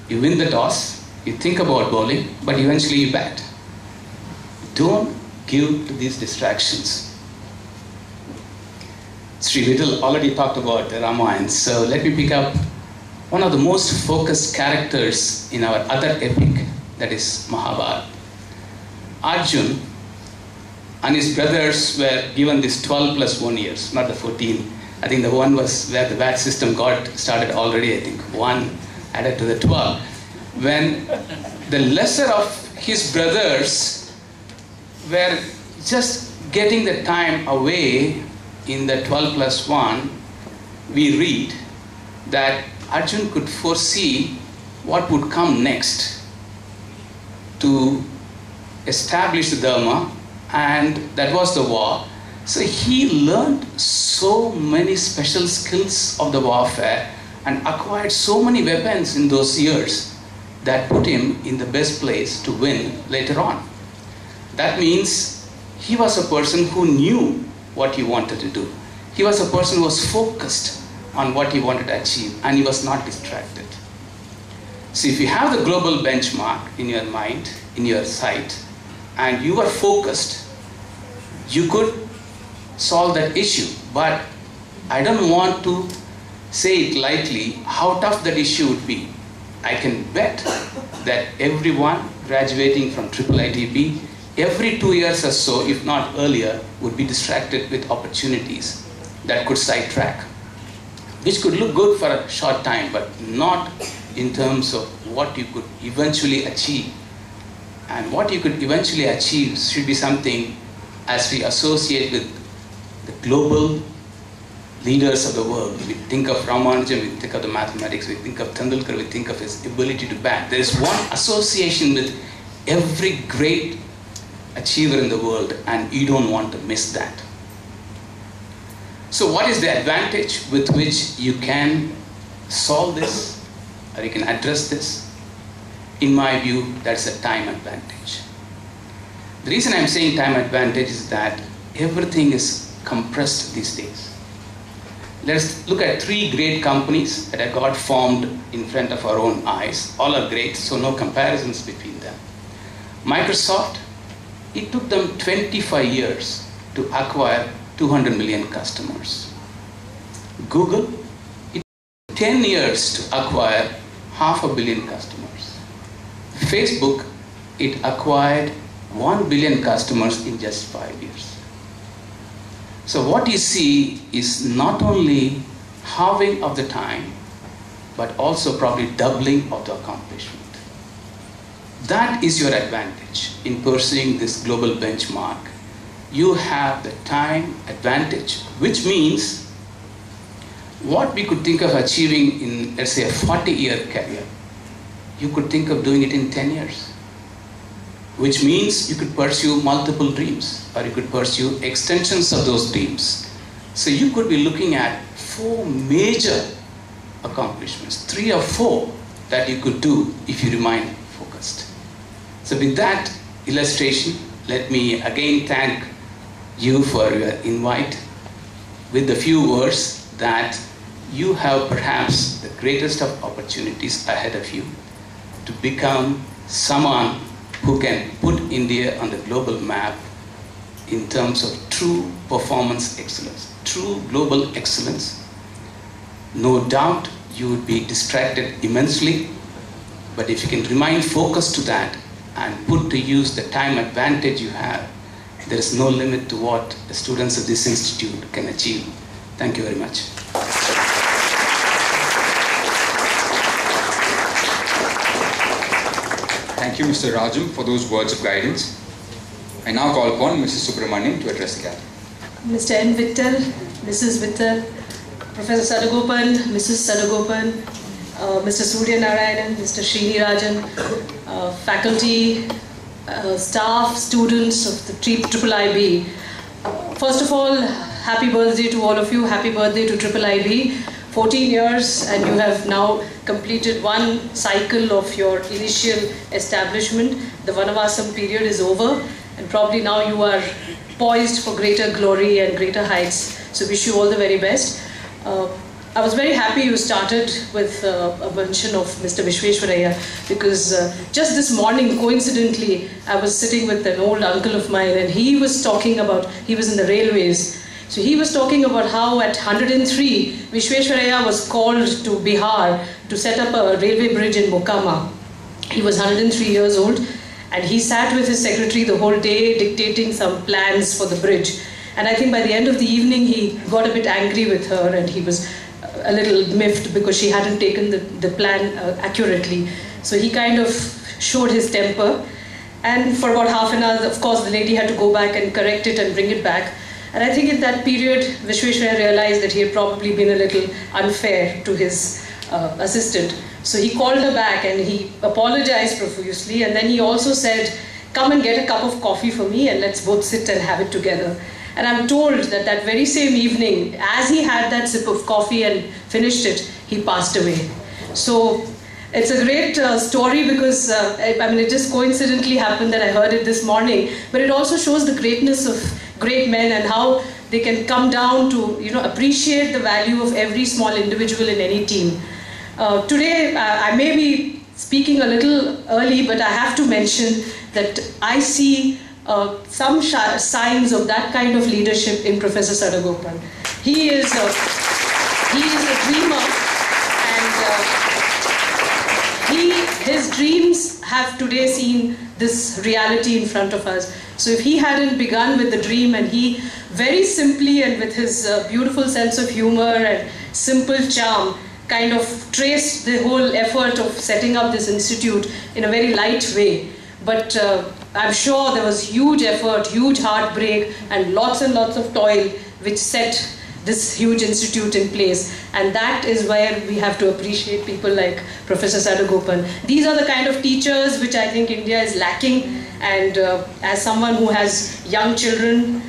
you win the toss, you think about bowling, but eventually you bat. Don't give to these distractions. Sri Vittal already talked about the Ramayana, so let me pick up one of the most focused characters in our other epic, that is Mahabharata. Arjun and his brothers were given this 12 plus 1 years, not the 14. I think the one was where the batch system got started already, I think. 1 added to the 12. When the lesser of his brothers were just getting the time away in the 12 plus 1, we read that Arjun could foresee what would come next to establish the Dharma, and that was the war. So he learned so many special skills of the warfare and acquired so many weapons in those years that put him in the best place to win later on. That means he was a person who knew what he wanted to do. He was a person who was focused on what he wanted to achieve, and he was not distracted. So if you have the global benchmark in your mind, in your sight, and you are focused, you could solve that issue. But I don't want to say it lightly how tough that issue would be. I can bet that everyone graduating from IIIT-B, every 2 years or so, if not earlier, would be distracted with opportunities that could sidetrack, which could look good for a short time, but not in terms of what you could eventually achieve. And what you could eventually achieve should be something, as we associate with the global leaders of the world. We think of Ramanujan, we think of the mathematics, we think of Tendulkar, we think of his ability to bat. There is one association with every great achiever in the world, and you don't want to miss that. So what is the advantage with which you can solve this, or you can address this? In my view, that's a time advantage. The reason I'm saying time advantage is that everything is compressed these days. Let's look at 3 great companies that have got formed in front of our own eyes. All are great, so no comparisons between them. Microsoft, it took them 25 years to acquire 200 million customers. Google, it took 10 years to acquire 500 million customers. Facebook, it acquired 1 billion customers in just 5 years. So what you see is not only halving of the time, but also probably doubling of the accomplishment. That is your advantage in pursuing this global benchmark. You have the time advantage, which means what we could think of achieving in, let's say, a 40-year career, you could think of doing it in 10 years. Which means you could pursue multiple dreams, or you could pursue extensions of those dreams. So you could be looking at 4 major accomplishments, 3 or 4 that you could do if you remain focused. So with that illustration, let me again thank you for your invite with the few words that you have perhaps the greatest of opportunities ahead of you to become someone who can put India on the global map in terms of true performance excellence, true global excellence. No doubt you would be distracted immensely, but if you can remain focused to that and put to use the time advantage you have, there is no limit to what the students of this institute can achieve. Thank you very much. Thank you, Mr. Rajam, for those words of guidance. I now call upon Mrs. Subramanyam to address the gathering. Mr. N. Vittal, Mrs. Vittal, Professor Sadagopan, Mrs. Sadagopan, Mr. Surya Narayanan, Mr. Srini Rajam, faculty, staff, students of the IIIT-B. First of all, happy birthday to all of you. Happy birthday to IIIT-B. 14 years, and you have now completed one cycle of your initial establishment. The Vanavasam period is over, and probably now you are poised for greater glory and greater heights. So wish you all the very best. I was very happy you started with a mention of Mr. Vishweshwaraya, because just this morning, coincidentally, I was sitting with an old uncle of mine, and he was talking about, he was in the railways. So he was talking about how at 103, Vishweshwaraya was called to Bihar to set up a railway bridge in Mokama. He was 103 years old, and he sat with his secretary the whole day dictating some plans for the bridge. And I think by the end of the evening, he got a bit angry with her, and he was a little miffed because she hadn't taken the plan accurately. So he kind of showed his temper. And for about half an hour, of course, the lady had to go back and correct it and bring it back. And I think in that period, Vishweshwaraya realized that he had probably been a little unfair to his assistant. So he called her back and he apologized profusely. And then he also said, come and get a cup of coffee for me and let's both sit and have it together. And I'm told that that very same evening, as he had that sip of coffee and finished it, he passed away. So it's a great story because, I mean, it just coincidentally happened that I heard it this morning. But it also shows the greatness of great men and how they can come down to, appreciate the value of every small individual in any team. Today, I may be speaking a little early, but I have to mention that I see some signs of that kind of leadership in Professor Sadagopan. He is a dreamer, and his dreams have today seen this reality in front of us. So if he hadn't begun with the dream, and he very simply and with his beautiful sense of humor and simple charm kind of traced the whole effort of setting up this institute in a very light way. But I'm sure there was huge effort, huge heartbreak, and lots of toil which set this huge institute in place. And that is where we have to appreciate people like Professor Sadagopan. These are the kind of teachers which I think India is lacking. And as someone who has young children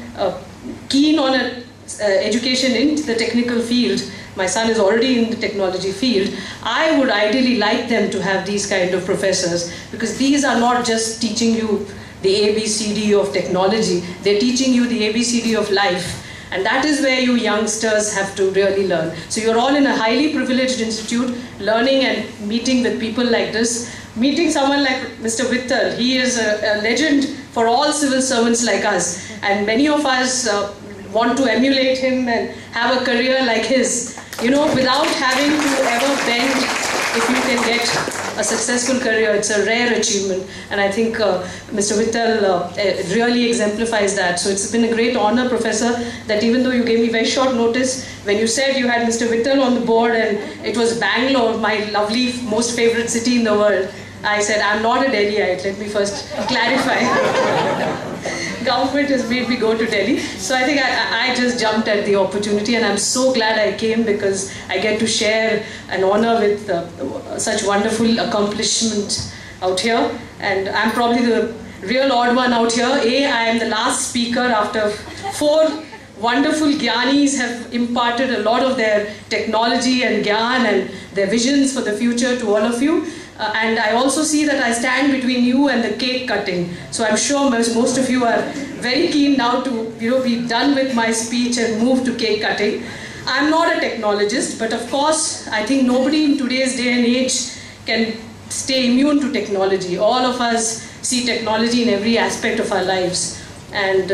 keen on education in the technical field, my son is already in the technology field, I would ideally like them to have these kind of professors, because these are not just teaching you the ABCD of technology, they're teaching you the ABCD of life. And that is where you youngsters have to really learn. So you're all in a highly privileged institute, learning and meeting with people like this. Meeting someone like Mr. Vittal, he is a legend for all civil servants like us. And many of us want to emulate him and have a career like his, without having to ever bend. If you can get a successful career, it's a rare achievement. And I think Mr. Vittal really exemplifies that. So it's been a great honor, Professor, that even though you gave me very short notice, when you said you had Mr. Vittal on the board and it was Bangalore, my lovely, most favorite city in the world, I said, I'm not a Delhiite, let me first clarify. Government has made me go to Delhi. So I think I just jumped at the opportunity, and I'm so glad I came because I get to share an honor with such wonderful accomplishment out here. And I'm probably the real odd one out here. I am the last speaker after 4 wonderful Gyanis have imparted a lot of their technology and Gyan and their visions for the future to all of you. And I also see that I stand between you and the cake cutting. So I'm sure most of you are very keen now to be done with my speech and move to cake cutting. I'm not a technologist, but of course I think nobody in today's day and age can stay immune to technology. All of us see technology in every aspect of our lives. And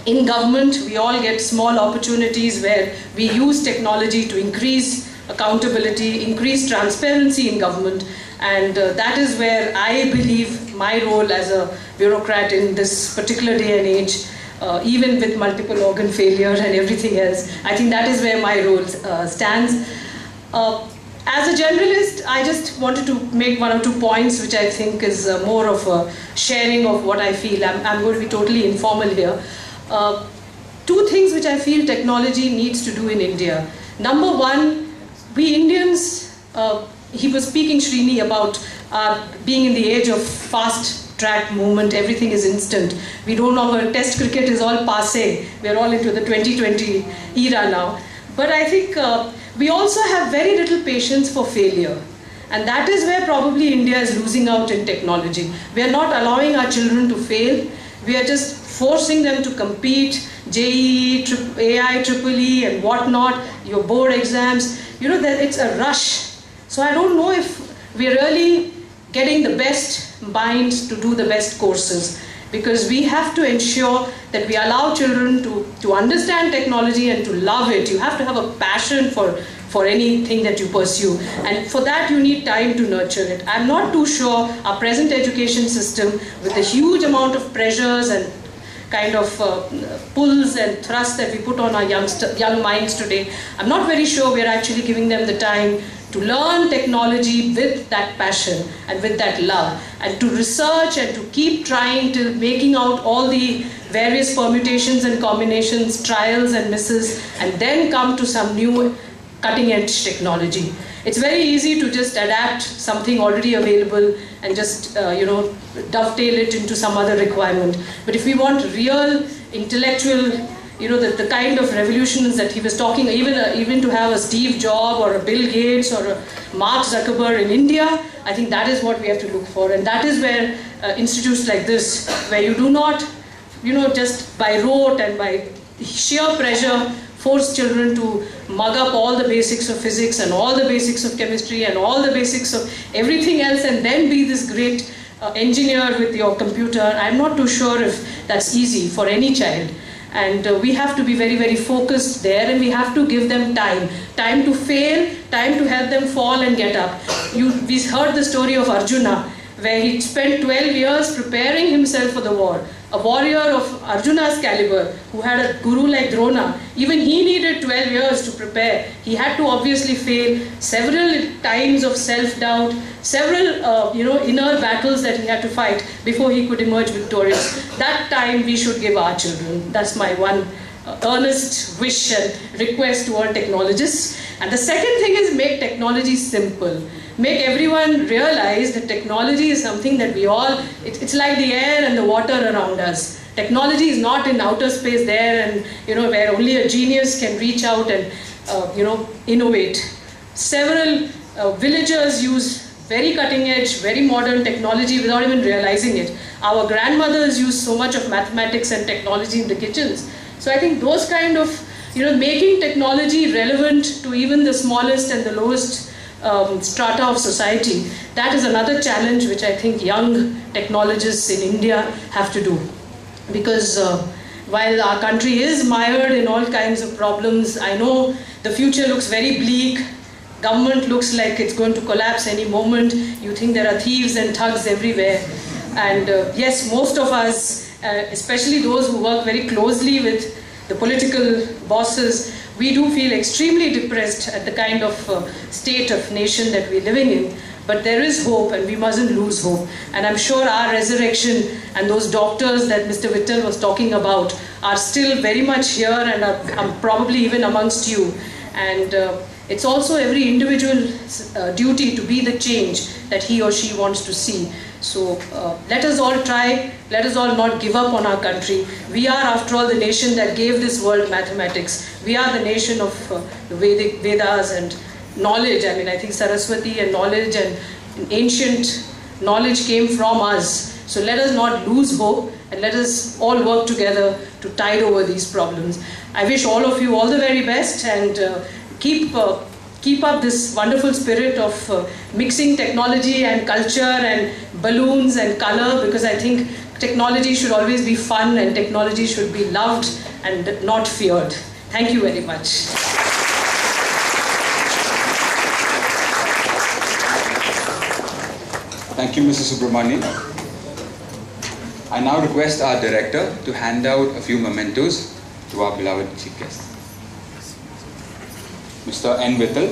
in government, we all get small opportunities where we use technology to increase accountability, increase transparency in government, and that is where I believe my role as a bureaucrat in this particular day and age, even with multiple organ failure and everything else, I think that is where my role stands. As a generalist, I just wanted to make one or two points which I think is more of a sharing of what I feel. I'm going to be totally informal here. Two things which I feel technology needs to do in India. Number one, we Indians, he was speaking, Srini, about being in the age of fast track movement, everything is instant. We don't know, test cricket is all passé. We're all into the 2020 era now. But I think we also have very little patience for failure. And that is where probably India is losing out in technology. We are not allowing our children to fail. We are just forcing them to compete, JEE, AI, EEE and whatnot, your board exams. You know, that it's a rush. So I don't know if we're really getting the best minds to do the best courses, because we have to ensure that we allow children to understand technology and to love it. You have to have a passion for anything that you pursue, and for that you need time to nurture it. I'm not too sure our present education system, with a huge amount of pressures and kind of pulls and thrusts that we put on our young minds today, I'm not very sure we're actually giving them the time to learn technology with that passion and with that love, and to research and to keep trying to making out all the various permutations and combinations, trials and misses, and then come to some new cutting edge technology. It's very easy to just adapt something already available and just dovetail it into some other requirement. But if we want real intellectual, the kind of revolutions that he was talking, even to have a Steve Jobs or a Bill Gates or a Mark Zuckerberg in India, I think that is what we have to look for. And that is where institutes like this, where you do not, just by rote and by sheer pressure, force children to mug up all the basics of physics and all the basics of chemistry and all the basics of everything else, and then be this great engineer with your computer. I'm not too sure if that's easy for any child. And we have to be very, very focused there, and we have to give them time. Time to fail, time to help them fall and get up. We heard the story of Arjuna, where he spent 12 years preparing himself for the war. A warrior of Arjuna's caliber, who had a guru like Drona, even he needed 12 years to prepare. He had to obviously fail several times of self-doubt, several inner battles that he had to fight before he could emerge victorious. That time we should give our children. That's my one earnest wish and request to all technologists. And the second thing is, make technology simple. Make everyone realize that technology is something that we all, it's like the air and the water around us. Technology is not in outer space there and, where only a genius can reach out and, innovate. Several villagers use very cutting edge, very modern technology without even realizing it. Our grandmothers use so much of mathematics and technology in the kitchens. So I think those kind of, making technology relevant to even the smallest and the lowest strata of society, that is another challenge which I think young technologists in India have to do. Because while our country is mired in all kinds of problems, I know the future looks very bleak. Government looks like it's going to collapse any moment. You think there are thieves and thugs everywhere. And yes, most of us, especially those who work very closely with the political bosses, we do feel extremely depressed at the kind of state of nation that we're living in. But there is hope, and we mustn't lose hope. And I'm sure our resurrection and those doctors that Mr. Vittal was talking about are still very much here and are probably even amongst you. And it's also every individual's duty to be the change that he or she wants to see. So let us all try, let us all not give up on our country. We are, after all, the nation that gave this world mathematics. We are the nation of the Vedic Vedas and knowledge. I mean, I think Saraswati and knowledge and ancient knowledge came from us. So let us not lose hope, and let us all work together to tide over these problems. I wish all of you all the very best, and keep up this wonderful spirit of mixing technology and culture and balloons and color, because I think technology should always be fun and technology should be loved and not feared. Thank you very much. Thank you, Mr. Subramanyam. I now request our director to hand out a few mementos to our beloved chief guest. Mr. N. Vittal.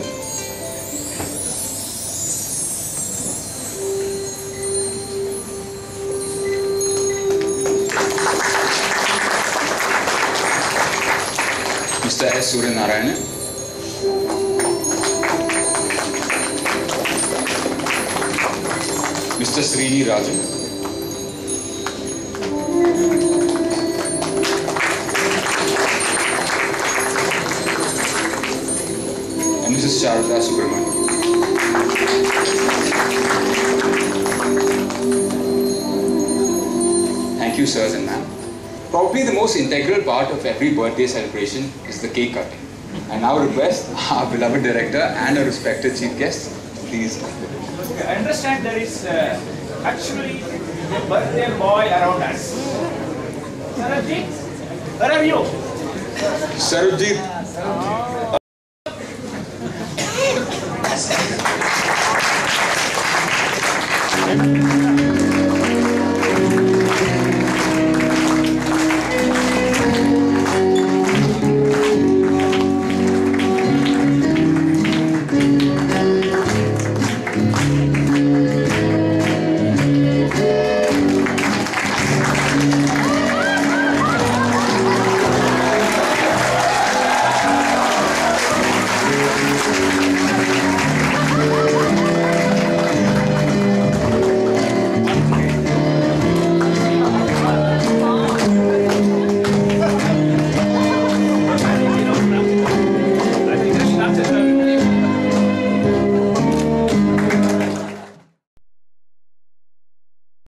Mr. S. Narayanan. Mr. Srini Rajam. And Mrs. Subramanyam. Thank you, sirs and ma'am. Probably the most integral part of every birthday celebration is the cake cutting. I now request our beloved director and our respected chief guest, please. I understand there is actually a birthday boy around us. Sarabjit, where are you? Sarabjit,